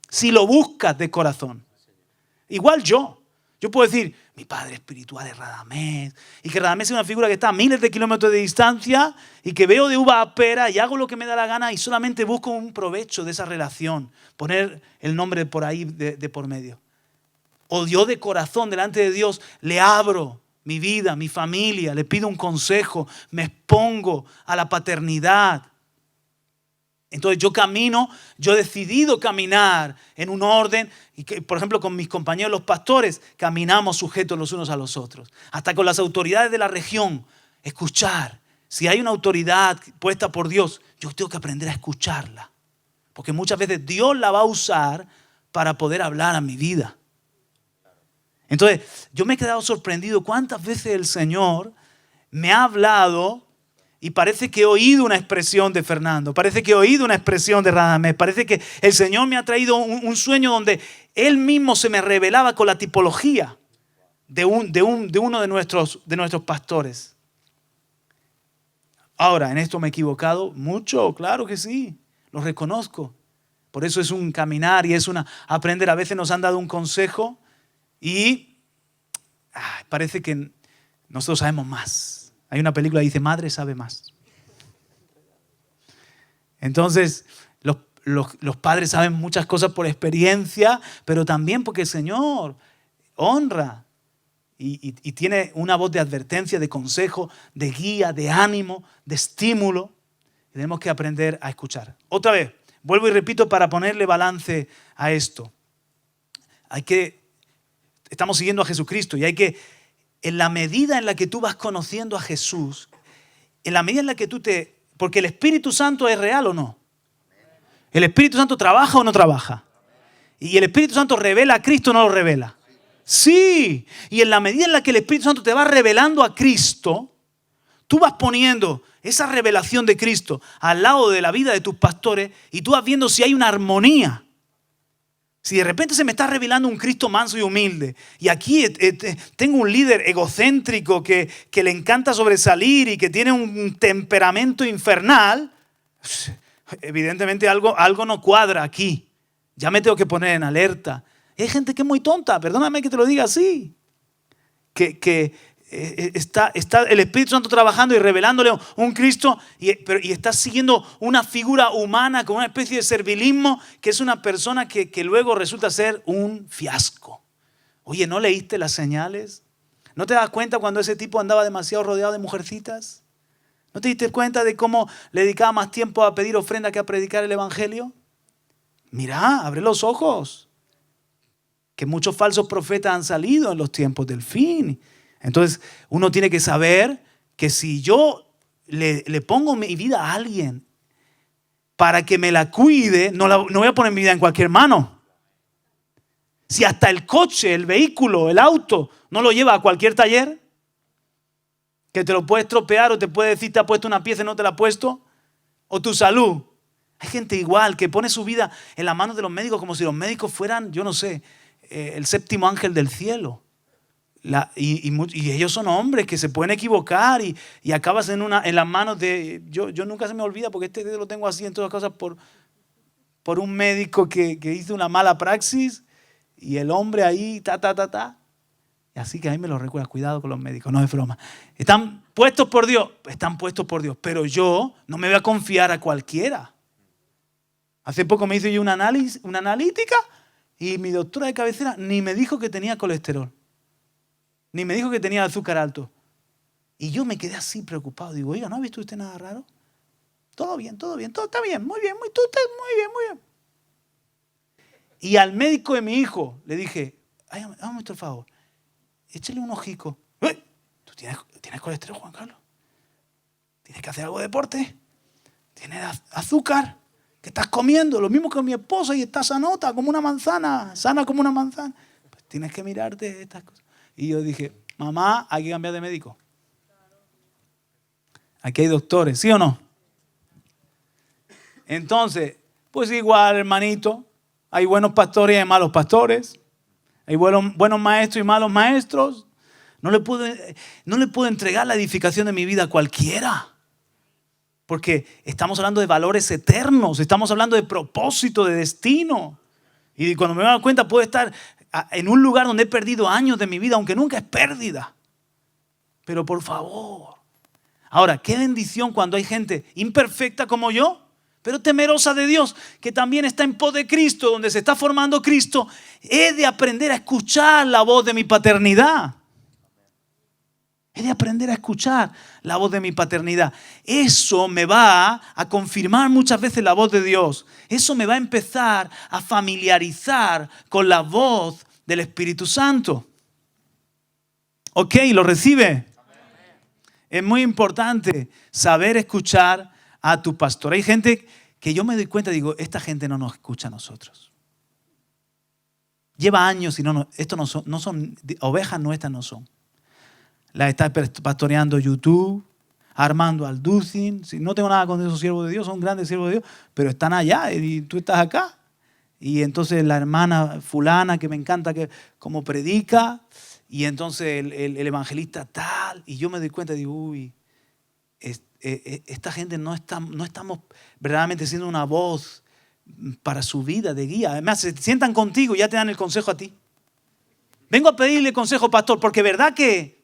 Si lo buscas de corazón. Igual yo puedo decir, mi padre espiritual es Radamés, y que Radamés es una figura que está a miles de kilómetros de distancia y que veo de uva a pera y hago lo que me da la gana y solamente busco un provecho de esa relación, poner el nombre por ahí de por medio. O yo de corazón delante de Dios le abro mi vida, mi familia, le pido un consejo, me expongo a la paternidad. Entonces yo he decidido caminar en un orden y que, por ejemplo, con mis compañeros los pastores caminamos sujetos los unos a los otros. Hasta con las autoridades de la región, escuchar Si hay una autoridad puesta por Dios, yo tengo que aprender a escucharla. Porque muchas veces Dios la va a usar para poder hablar a mi vida. Entonces, yo me he quedado sorprendido cuántas veces el Señor me ha hablado y parece que he oído una expresión de Fernando, parece que he oído una expresión de Radamés, parece que el Señor me ha traído un sueño donde Él mismo se me revelaba con la tipología de uno de nuestros pastores. Ahora, ¿en esto me he equivocado? Mucho, claro que sí, lo reconozco. Por eso es un caminar y es aprender. A veces nos han dado un consejo y parece que nosotros sabemos más. Hay una película que dice, madre sabe más. Entonces, los padres saben muchas cosas por experiencia, pero también porque el Señor honra y tiene una voz de advertencia, de consejo, de guía, de ánimo, de estímulo. Tenemos que aprender a escuchar. Otra vez, vuelvo y repito para ponerle balance a esto. Estamos siguiendo a Jesucristo y en la medida en la que tú vas conociendo a Jesús, en la medida en la que porque el Espíritu Santo es real o no. ¿El Espíritu Santo trabaja o no trabaja? ¿Y el Espíritu Santo revela a Cristo o no lo revela? Sí. Y en la medida en la que el Espíritu Santo te va revelando a Cristo, tú vas poniendo esa revelación de Cristo al lado de la vida de tus pastores y tú vas viendo si hay una armonía. Si de repente se me está revelando un Cristo manso y humilde y aquí tengo un líder egocéntrico que le encanta sobresalir y que tiene un temperamento infernal, evidentemente algo no cuadra aquí. Ya me tengo que poner en alerta. Hay gente que es muy tonta, perdóname que te lo diga así, que está el Espíritu Santo trabajando y revelándole un Cristo y está siguiendo una figura humana con una especie de servilismo que es una persona que luego resulta ser un fiasco. Oye, ¿no leíste las señales? ¿No te das cuenta cuando ese tipo andaba demasiado rodeado de mujercitas? ¿No te diste cuenta de cómo le dedicaba más tiempo a pedir ofrenda que a predicar el Evangelio? Mira, abre los ojos, que muchos falsos profetas han salido en los tiempos del fin. Entonces, uno tiene que saber que si yo le pongo mi vida a alguien para que me la cuide, no voy a poner mi vida en cualquier mano. Si hasta el coche, el vehículo, el auto, no lo lleva a cualquier taller, que te lo puede estropear o te puede decir te ha puesto una pieza y no te la ha puesto, o tu salud. Hay gente igual que pone su vida en las manos de los médicos como si los médicos fueran, yo no sé, el séptimo ángel del cielo. Y ellos son hombres que se pueden equivocar y acabas en las manos de... Yo nunca se me olvida porque este dedo lo tengo así en todas cosas por un médico que hizo una mala praxis y el hombre ahí, Y así que ahí me lo recuerda, cuidado con los médicos, no es broma. ¿Están puestos por Dios? Están puestos por Dios, pero yo no me voy a confiar a cualquiera. Hace poco me hice yo una analítica y mi doctora de cabecera ni me dijo que tenía colesterol. Ni me dijo que tenía azúcar alto. Y yo me quedé así preocupado. Digo, oiga, ¿no ha visto usted nada raro? Todo bien, todo está bien, muy bien, muy bien. Y al médico de mi hijo le dije, hágame el favor, échale un ojico. ¿Tú tienes colesterol, Juan Carlos? ¿Tienes que hacer algo de deporte? ¿Tienes azúcar? ¿Qué estás comiendo? Lo mismo que mi esposa y está sanota como una manzana, sana como una manzana. Pues tienes que mirarte estas cosas. Y yo dije, mamá, hay que cambiar de médico. Aquí hay doctores, ¿sí o no? Entonces, pues igual, hermanito, hay buenos pastores y hay malos pastores. Hay buenos maestros y malos maestros. No le puedo entregar la edificación de mi vida a cualquiera. Porque estamos hablando de valores eternos, estamos hablando de propósito, de destino. Y cuando me doy cuenta puedo estar en un lugar donde he perdido años de mi vida, aunque nunca es pérdida. Pero por favor. Ahora, qué bendición cuando hay gente imperfecta como yo, pero temerosa de Dios, que también está en pos de Cristo, donde se está formando Cristo. He de aprender a escuchar la voz de mi paternidad. He de aprender a escuchar la voz de mi paternidad. Eso me va a confirmar muchas veces la voz de Dios. Eso me va a empezar a familiarizar con la voz del Espíritu Santo. ¿Ok? ¿Lo recibe? Es muy importante saber escuchar a tu pastor. Hay gente que yo me doy cuenta, digo, esta gente no nos escucha a nosotros. Lleva años y esto no son ovejas nuestras, no son. Las está pastoreando YouTube, Armando Alducin. No tengo nada con esos siervos de Dios, son grandes siervos de Dios, pero están allá y tú estás acá. Y entonces la hermana fulana, que me encanta que como predica, y entonces el evangelista tal, y yo me doy cuenta y digo, uy, esta gente no estamos verdaderamente siendo una voz para su vida de guía. Además, se sientan contigo y ya te dan el consejo a ti. Vengo a pedirle consejo, pastor, porque verdad que...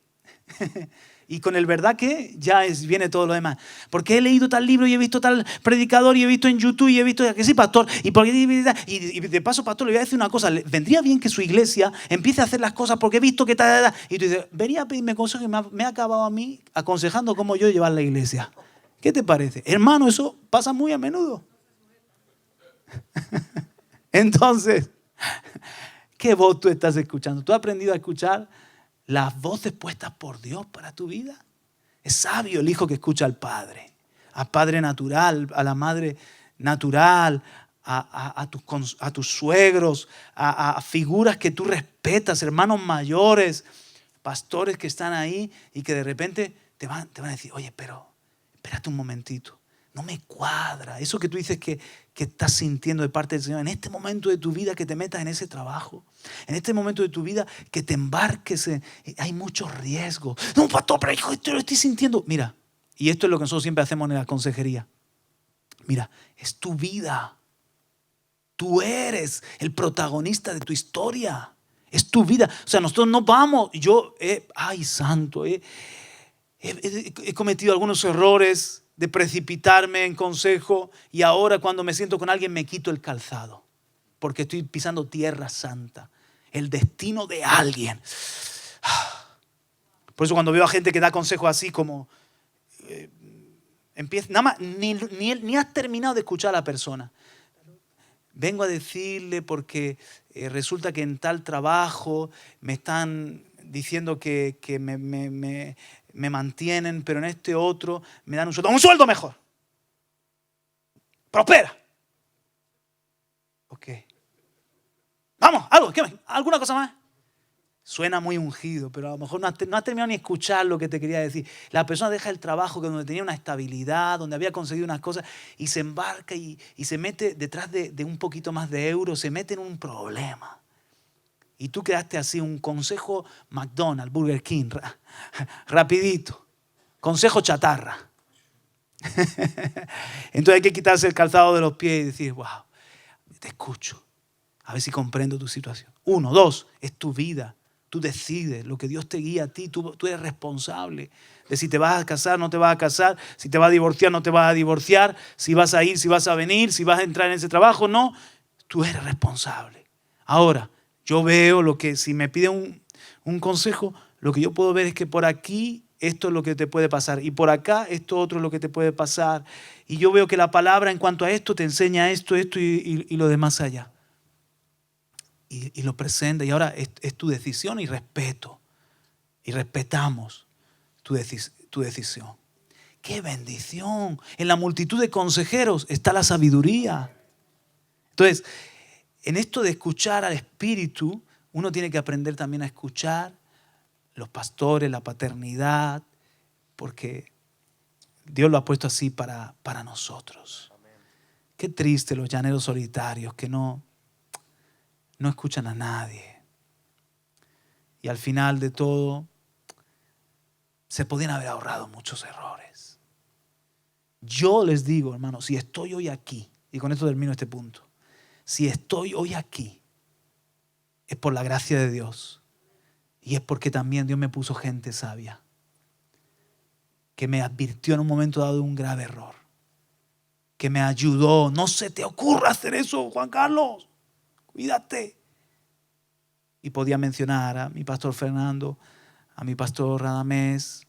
Y con el verdad que ya viene todo lo demás. Porque he leído tal libro y he visto tal predicador y he visto en YouTube y he visto que sí, pastor. Y de paso, pastor, le voy a decir una cosa. Vendría bien que su iglesia empiece a hacer las cosas porque he visto que tal. Y tú dices, venía a pedirme consejo y me ha acabado a mí aconsejando cómo yo llevar la iglesia. ¿Qué te parece? Hermano, eso pasa muy a menudo. Entonces, ¿qué voz tú estás escuchando? ¿Tú has aprendido a escuchar las voces puestas por Dios para tu vida? Es sabio el hijo que escucha al padre natural, a la madre natural, a tus suegros, a figuras que tú respetas, hermanos mayores, pastores que están ahí y que de repente te van a decir, oye, pero espérate un momentito. No me cuadra. Eso que tú dices que estás sintiendo de parte del Señor. En este momento de tu vida que te metas en ese trabajo. En este momento de tu vida que te embarques. Hay muchos riesgos. No, pastor, pero hijo, esto lo estoy sintiendo. Mira, y esto es lo que nosotros siempre hacemos en la consejería. Mira, es tu vida. Tú eres el protagonista de tu historia. Es tu vida. O sea, nosotros no vamos. Ay, santo, he cometido algunos errores de precipitarme en consejo y ahora cuando me siento con alguien me quito el calzado porque estoy pisando tierra santa, el destino de alguien. Por eso cuando veo a gente que da consejos así como empieza, nada más, ni has terminado de escuchar a la persona. Vengo a decirle porque resulta que en tal trabajo me están diciendo que me mantienen, pero en este otro me dan un sueldo mejor. Prospera. Ok. Vamos, ¿alguna cosa más? Suena muy ungido, pero a lo mejor no has terminado ni escuchar lo que te quería decir. La persona deja el trabajo donde tenía una estabilidad, donde había conseguido unas cosas, y se embarca y se mete detrás de un poquito más de euros, se mete en un problema. Y tú quedaste así, un consejo McDonald's, Burger King, rapidito. Consejo chatarra. Entonces hay que quitarse el calzado de los pies y decir, wow, te escucho. A ver si comprendo tu situación. 1, 2, es tu vida. Tú decides lo que Dios te guía a ti. Tú eres responsable de si te vas a casar, no te vas a casar, si te vas a divorciar, no te vas a divorciar, si vas a ir, si vas a venir, si vas a entrar en ese trabajo, no. Tú eres responsable. Ahora, yo veo lo que, si me piden un consejo, lo que yo puedo ver es que por aquí esto es lo que te puede pasar y por acá esto otro es lo que te puede pasar. Y yo veo que la palabra en cuanto a esto te enseña esto y lo demás allá. Y lo presenta y ahora es tu decisión y respeto. Y respetamos tu decisión. ¡Qué bendición! En la multitud de consejeros está la sabiduría. Entonces, en esto de escuchar al Espíritu, uno tiene que aprender también a escuchar los pastores, la paternidad, porque Dios lo ha puesto así para nosotros. Qué triste los llaneros solitarios que no escuchan a nadie. Y al final de todo, se podían haber ahorrado muchos errores. Yo les digo, hermano, si estoy hoy aquí, y con esto termino este punto, si estoy hoy aquí, es por la gracia de Dios. Y es porque también Dios me puso gente sabia, que me advirtió en un momento dado de un grave error, que me ayudó. No se te ocurra hacer eso, Juan Carlos. Cuídate. Y podía mencionar a mi pastor Fernando, a mi pastor Radamés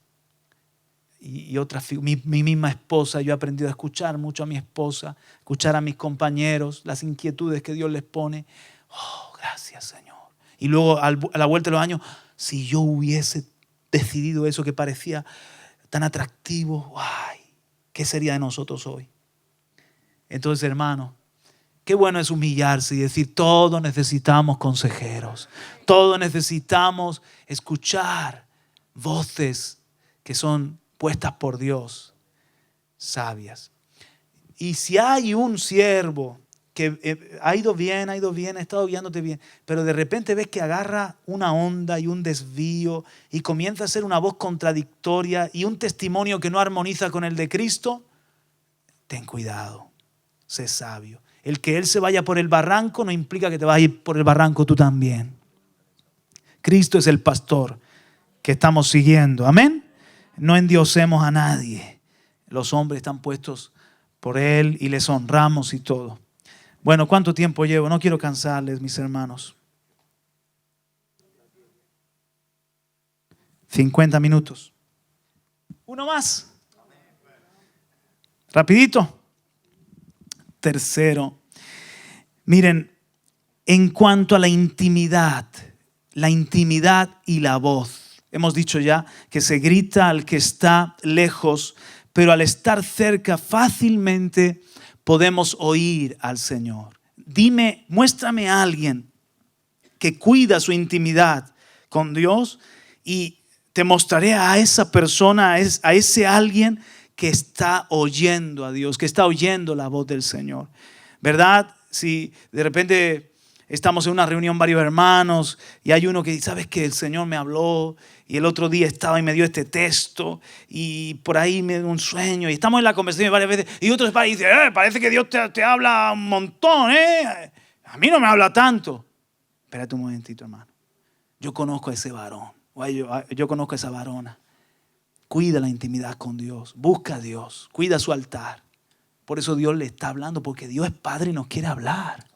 y otras figuras. Mi misma esposa. Yo he aprendido a escuchar mucho a mi esposa, escuchar a mis compañeros, las inquietudes que Dios les pone. Oh, gracias, Señor. Y luego a la vuelta de los años, si yo hubiese decidido eso que parecía tan atractivo. ¡Ay! ¿Qué sería de nosotros hoy? Entonces, hermano, qué bueno es humillarse y decir, todos necesitamos consejeros. Todos necesitamos escuchar voces que son puestas por Dios, sabias. Y si hay un siervo que ha ido bien, ha estado guiándote bien, pero de repente ves que agarra una onda y un desvío y comienza a ser una voz contradictoria y un testimonio que no armoniza con el de Cristo, ten cuidado, sé sabio. El que él se vaya por el barranco no implica que te vayas a ir por el barranco tú también. Cristo es el pastor que estamos siguiendo, amén. No endiosemos a nadie. Los hombres están puestos por él y les honramos y todo. Bueno, ¿cuánto tiempo llevo? No quiero cansarles, mis hermanos. 50 minutos. Uno más. Rapidito. Tercero. Miren, en cuanto a la intimidad y la voz. Hemos dicho ya que se grita al que está lejos, pero al estar cerca fácilmente podemos oír al Señor. Dime, muéstrame a alguien que cuida su intimidad con Dios y te mostraré a esa persona, a ese alguien que está oyendo a Dios, que está oyendo la voz del Señor. ¿Verdad? Si de repente estamos en una reunión varios hermanos y hay uno que dice, ¿sabes qué? El Señor me habló y el otro día estaba y me dio este texto y por ahí me dio un sueño y estamos en la conversación varias veces y otro y dice, parece que Dios te habla un montón, a mí no me habla tanto. Espérate un momentito, hermano. Yo conozco a ese varón, yo conozco a esa varona. Cuida la intimidad con Dios, busca a Dios, cuida su altar. Por eso Dios le está hablando, porque Dios es Padre y nos quiere hablar.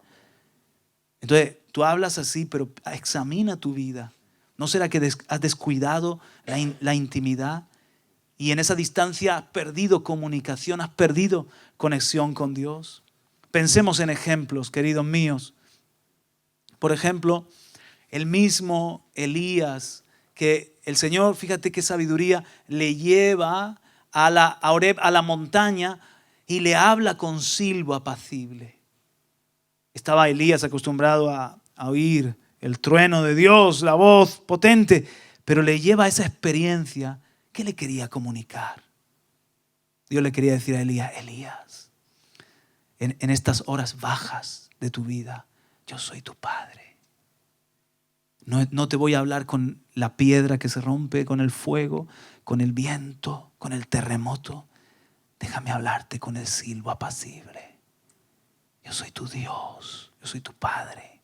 Entonces, tú hablas así, pero examina tu vida. ¿No será que has descuidado la intimidad? Y en esa distancia has perdido comunicación, has perdido conexión con Dios. Pensemos en ejemplos, queridos míos. Por ejemplo, el mismo Elías, que el Señor, fíjate qué sabiduría, le lleva a Horeb, a la montaña, y le habla con silbo apacible. Estaba Elías acostumbrado a oír el trueno de Dios, la voz potente, pero le lleva a esa experiencia. ¿Qué le quería comunicar? Dios le quería decir a Elías, Elías, en estas horas bajas de tu vida, yo soy tu Padre. No te voy a hablar con la piedra que se rompe, con el fuego, con el viento, con el terremoto. Déjame hablarte con el silbo apacible. Yo soy tu Dios, yo soy tu Padre.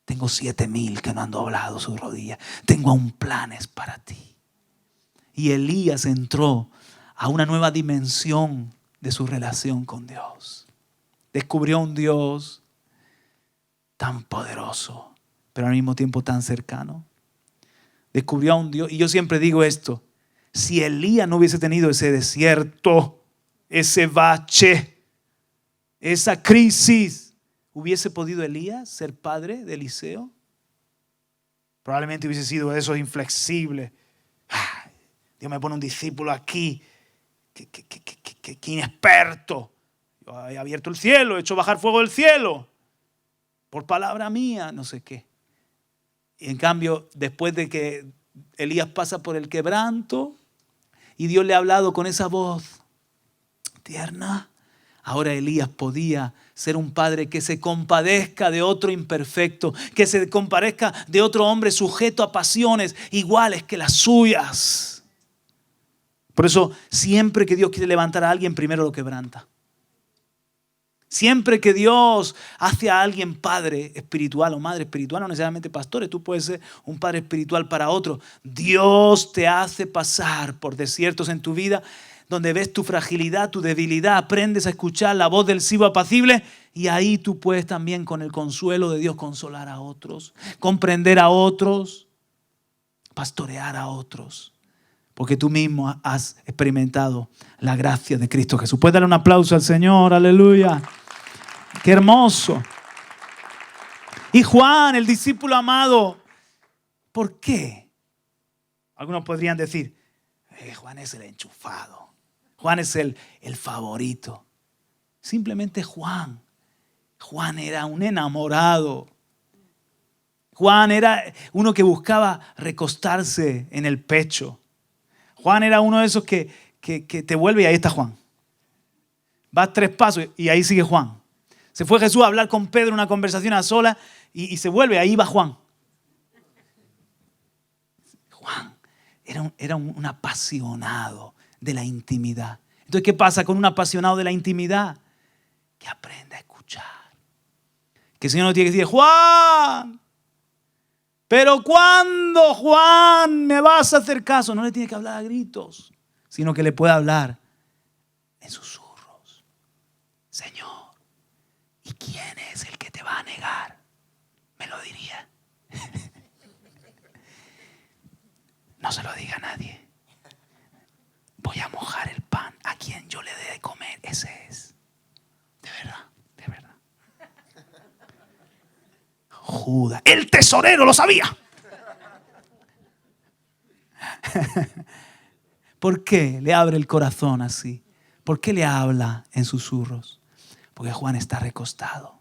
Tengo 7,000 que no han doblado sus rodillas. Tengo aún planes para ti. Y Elías entró a una nueva dimensión de su relación con Dios. Descubrió un Dios tan poderoso, pero al mismo tiempo tan cercano. Descubrió a un Dios, y yo siempre digo esto, si Elías no hubiese tenido ese desierto, ese bache, esa crisis, ¿hubiese podido Elías ser padre de Eliseo? Probablemente hubiese sido de esos inflexibles. Dios me pone un discípulo aquí, que inexperto. Yo he abierto el cielo, he hecho bajar fuego del cielo. Por palabra mía, no sé qué. Y en cambio, después de que Elías pasa por el quebranto y Dios le ha hablado con esa voz tierna, ahora Elías podía ser un padre que se compadezca de otro imperfecto, que se compadezca de otro hombre sujeto a pasiones iguales que las suyas. Por eso, siempre que Dios quiere levantar a alguien, primero lo quebranta. Siempre que Dios hace a alguien padre espiritual o madre espiritual, no necesariamente pastores, tú puedes ser un padre espiritual para otro. Dios te hace pasar por desiertos en tu vida donde ves tu fragilidad, tu debilidad, aprendes a escuchar la voz del silbo apacible y ahí tú puedes también con el consuelo de Dios consolar a otros, comprender a otros, pastorear a otros. Porque tú mismo has experimentado la gracia de Cristo Jesús. ¿Puedes darle un aplauso al Señor? Aleluya. ¡Qué hermoso! Y Juan, el discípulo amado, ¿por qué? Algunos podrían decir, Juan es el enchufado. Juan es el favorito. Simplemente Juan. Juan era un enamorado. Juan era uno que buscaba recostarse en el pecho. Juan era uno de esos que te vuelve y ahí está Juan. Vas 3 pasos y ahí sigue Juan. Se fue Jesús a hablar con Pedro en una conversación a solas y se vuelve, ahí va Juan. Juan era un apasionado de la intimidad. Entonces, ¿qué pasa con un apasionado de la intimidad? Que aprende a escuchar. Que el Señor no tiene que decir, Juan, pero ¿cuándo, Juan, me vas a hacer caso? No le tiene que hablar a gritos, sino que le puede hablar en susurros. Señor, ¿y quién es el que te va a negar? Me lo diría. No se lo diga a nadie. Voy a mojar el pan. A quien yo le dé de comer, ese es. De verdad, de verdad. Judas, el tesorero, lo sabía. ¿Por qué le abre el corazón así? ¿Por qué le habla en susurros? Porque Juan está recostado.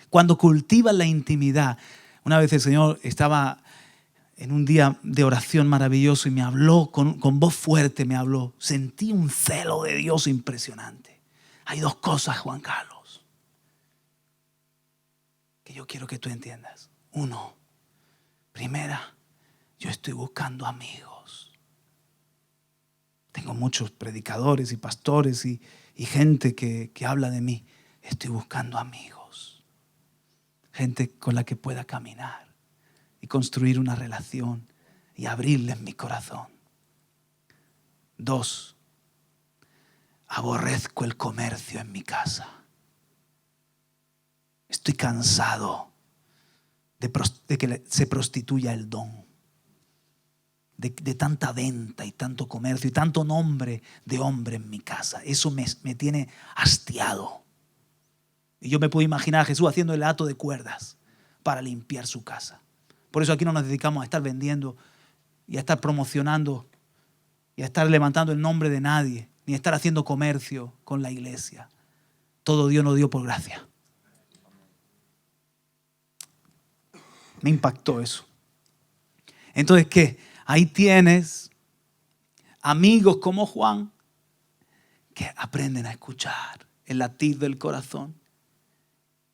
Cuando cultivas la intimidad, una vez el Señor estaba en un día de oración maravilloso y me habló con voz fuerte, me habló. Sentí un celo de Dios impresionante. Hay 2 cosas, Juan Carlos, que yo quiero que tú entiendas. 1, primera, yo estoy buscando amigos. Tengo muchos predicadores y pastores y gente que habla de mí. Estoy buscando amigos. Gente con la que pueda caminar y construir una relación y abrirles mi corazón. 2, aborrezco el comercio en mi casa. Estoy cansado de que se prostituya el don. De tanta venta y tanto comercio y tanto nombre de hombre en mi casa. Eso me tiene hastiado. Y yo me puedo imaginar a Jesús haciendo el hato de cuerdas para limpiar su casa. Por eso aquí no nos dedicamos a estar vendiendo y a estar promocionando y a estar levantando el nombre de nadie, ni a estar haciendo comercio con la iglesia. Todo Dios nos dio por gracia. Me impactó eso. Entonces, ¿qué? Ahí tienes amigos como Juan que aprenden a escuchar el latir del corazón.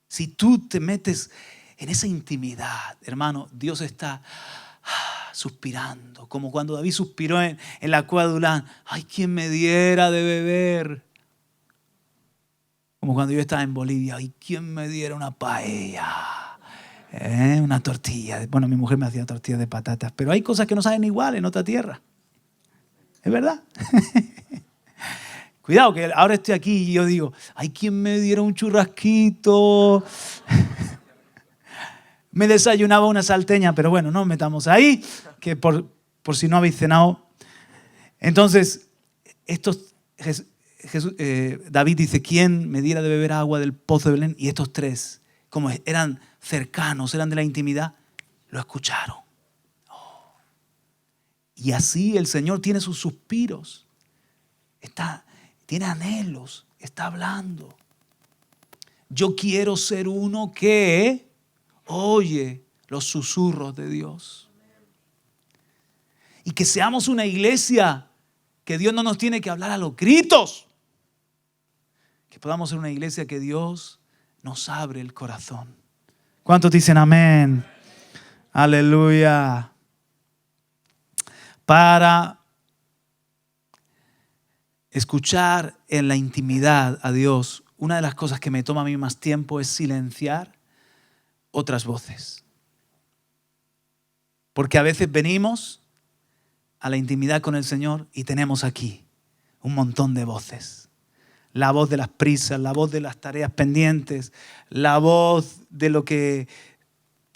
Si tú te metes en esa intimidad, hermano, Dios está suspirando, como cuando David suspiró en la cueva de Adulán. Ay, ¿quién me diera de beber? Como cuando yo estaba en Bolivia. Ay, ¿quién me diera una paella? Una tortilla. Bueno, mi mujer me hacía tortillas de patatas, pero hay cosas que no saben igual en otra tierra. ¿Es verdad? Cuidado, que ahora estoy aquí y yo digo, ay, ¿quién me diera un churrasquito? Me desayunaba una salteña, pero bueno, no metamos ahí, que por si no habéis cenado. Entonces, David dice, ¿quién me diera de beber agua del pozo de Belén? Y estos 3, como eran cercanos, eran de la intimidad, lo escucharon. Oh. Y así el Señor tiene sus suspiros, tiene anhelos, está hablando. Yo quiero ser uno que oye los susurros de Dios. Y que seamos una iglesia que Dios no nos tiene que hablar a los gritos. Que podamos ser una iglesia que Dios nos abre el corazón. ¿Cuántos dicen amén? Aleluya. Para escuchar en la intimidad a Dios, una de las cosas que me toma a mí más tiempo es silenciar otras voces. Porque a veces venimos a la intimidad con el Señor y tenemos aquí un montón de voces. La voz de las prisas, la voz de las tareas pendientes, la voz de lo que...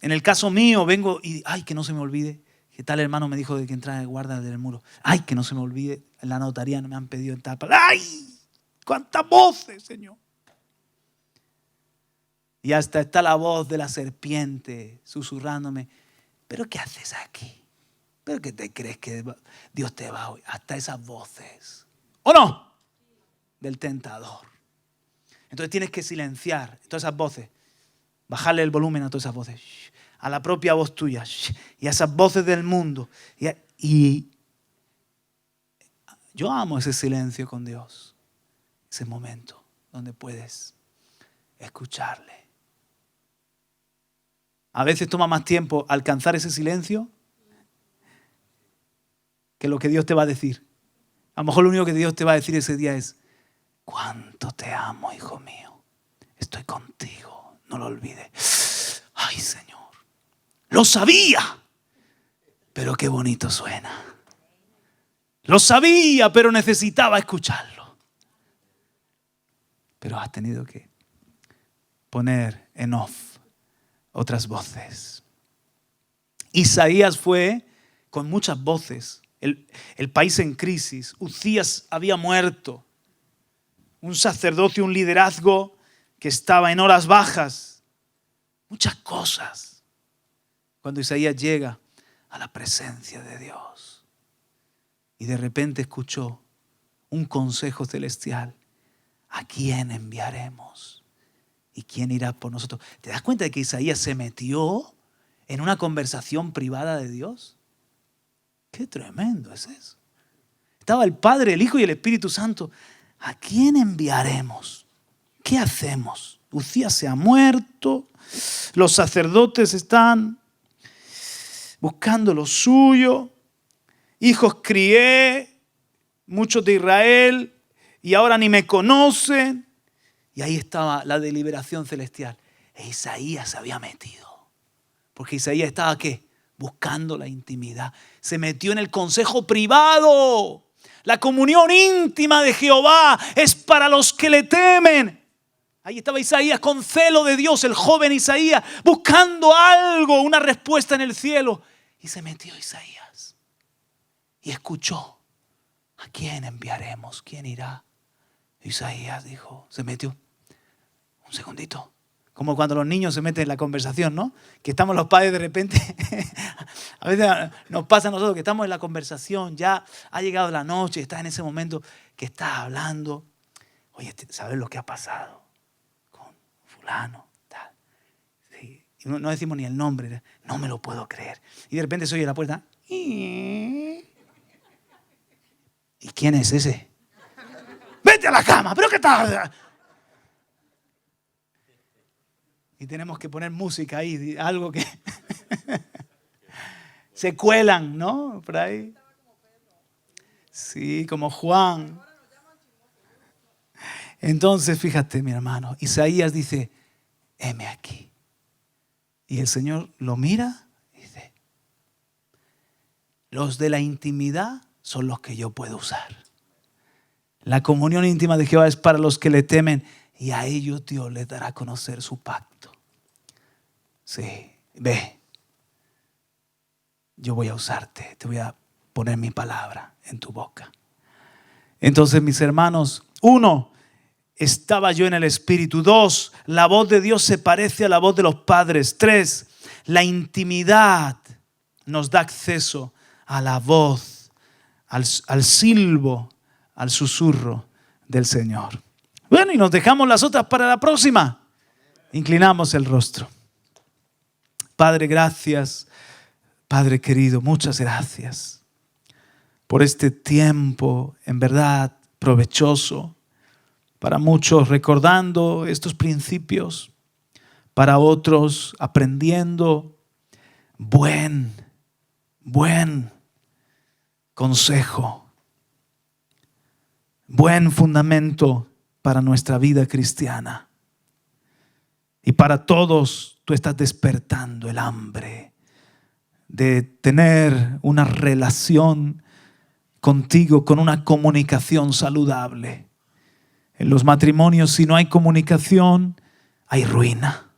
En el caso mío vengo y, ay, que no se me olvide, que tal hermano me dijo de que entrara de guarda del muro. Ay, que no se me olvide, en la notaría no me han pedido en tapa. Ay, cuántas voces, Señor. Y hasta está la voz de la serpiente susurrándome, ¿pero qué haces aquí? ¿Pero qué te crees que Dios te va a oír? Hasta esas voces. ¿O no? Del tentador. Entonces tienes que silenciar todas esas voces. Bajarle el volumen a todas esas voces. A la propia voz tuya. Y a esas voces del mundo. Y yo amo ese silencio con Dios. Ese momento donde puedes escucharle. A veces toma más tiempo alcanzar ese silencio que lo que Dios te va a decir. A lo mejor lo único que Dios te va a decir ese día es: cuánto te amo, hijo mío. Estoy contigo, no lo olvides. Ay, Señor, lo sabía, pero qué bonito suena. Lo sabía, pero necesitaba escucharlo. Pero has tenido que poner en off otras voces. Isaías fue con muchas voces. El país en crisis. Uzías había muerto. Un sacerdocio, un liderazgo que estaba en horas bajas. Muchas cosas. Cuando Isaías llega a la presencia de Dios y de repente escuchó un consejo celestial: ¿a quién enviaremos? ¿Y quién irá por nosotros? ¿Te das cuenta de que Isaías se metió en una conversación privada de Dios? ¡Qué tremendo es eso! Estaba el Padre, el Hijo y el Espíritu Santo. ¿A quién enviaremos? ¿Qué hacemos? Uzías se ha muerto. Los sacerdotes están buscando lo suyo. Hijos crié, muchos de Israel, y ahora ni me conocen. Y ahí estaba la deliberación celestial. E Isaías se había metido. Porque Isaías estaba, ¿qué? Buscando la intimidad. Se metió en el consejo privado. La comunión íntima de Jehová es para los que le temen. Ahí estaba Isaías con celo de Dios, el joven Isaías, buscando algo, una respuesta en el cielo. Y se metió Isaías. Y escuchó: ¿a quién enviaremos? ¿Quién irá? Isaías dijo, se metió. Un segundito. Como cuando los niños se meten en la conversación, ¿no? Que estamos los padres de repente, a veces nos pasa a nosotros que estamos en la conversación, ya ha llegado la noche, estás en ese momento que estás hablando. Oye, ¿sabes lo que ha pasado con fulano? Tal. Sí. Y no decimos ni el nombre, no me lo puedo creer. Y de repente se oye la puerta. ¿Y quién es ese? ¡Vete a la cama! ¿Pero qué tal? Y tenemos que poner música ahí, algo que se cuelan, ¿no? Por ahí. Sí, como Juan. Entonces, fíjate, mi hermano, Isaías dice: heme aquí. Y el Señor lo mira y dice: los de la intimidad son los que yo puedo usar. La comunión íntima de Jehová es para los que le temen, y a ellos Dios les dará a conocer su pacto. Sí, ve, yo voy a usarte, te voy a poner mi palabra en tu boca. Entonces, mis hermanos, 1, estaba yo en el Espíritu. 2, la voz de Dios se parece a la voz de los padres. 3, la intimidad nos da acceso a la voz, al silbo, al susurro del Señor. Bueno, y nos dejamos las otras para la próxima. Inclinamos el rostro. Padre, gracias. Padre querido, muchas gracias por este tiempo, en verdad, provechoso. Para muchos recordando estos principios, para otros aprendiendo buen consejo, buen fundamento para nuestra vida cristiana. Y para todos tú estás despertando el hambre de tener una relación contigo, con una comunicación saludable. En los matrimonios, si no hay comunicación, hay ruina.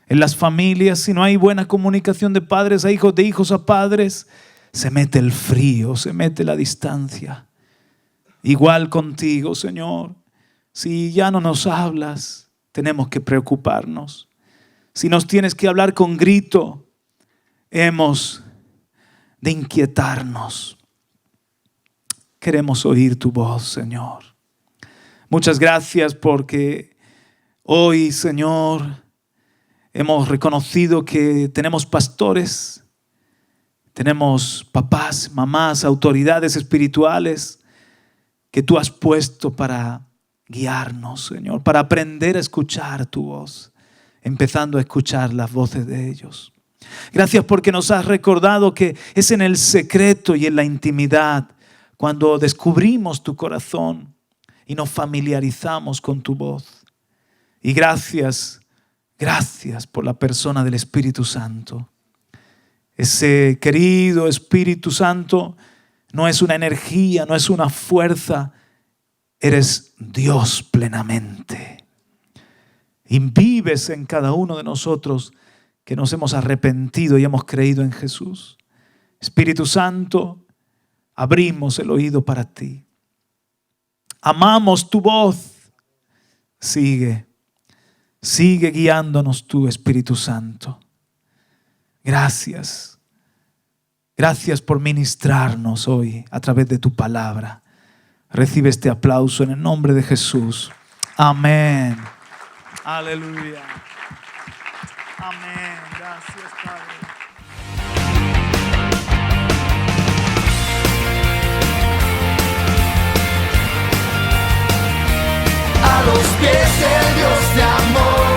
En las familias, si no hay buena comunicación de padres a hijos, de hijos a padres, se mete el frío, se mete la distancia. Igual contigo, Señor. Si ya no nos hablas, tenemos que preocuparnos. Si nos tienes que hablar con grito, hemos de inquietarnos. Queremos oír tu voz, Señor. Muchas gracias porque hoy, Señor, hemos reconocido que tenemos pastores, tenemos papás, mamás, autoridades espirituales que tú has puesto para guiarnos, Señor, para aprender a escuchar tu voz, empezando a escuchar las voces de ellos. Gracias porque nos has recordado que es en el secreto y en la intimidad cuando descubrimos tu corazón y nos familiarizamos con tu voz. Y gracias por la persona del Espíritu Santo. Ese querido Espíritu Santo no es una energía, no es una fuerza. Eres Dios plenamente. Y vives en cada uno de nosotros que nos hemos arrepentido y hemos creído en Jesús. Espíritu Santo, abrimos el oído para ti. Amamos tu voz. Sigue guiándonos tú, Espíritu Santo. Gracias por ministrarnos hoy a través de tu palabra. Recibe este aplauso en el nombre de Jesús. Amén. Aleluya. Amén. Gracias, Padre. A los pies del Dios de amor.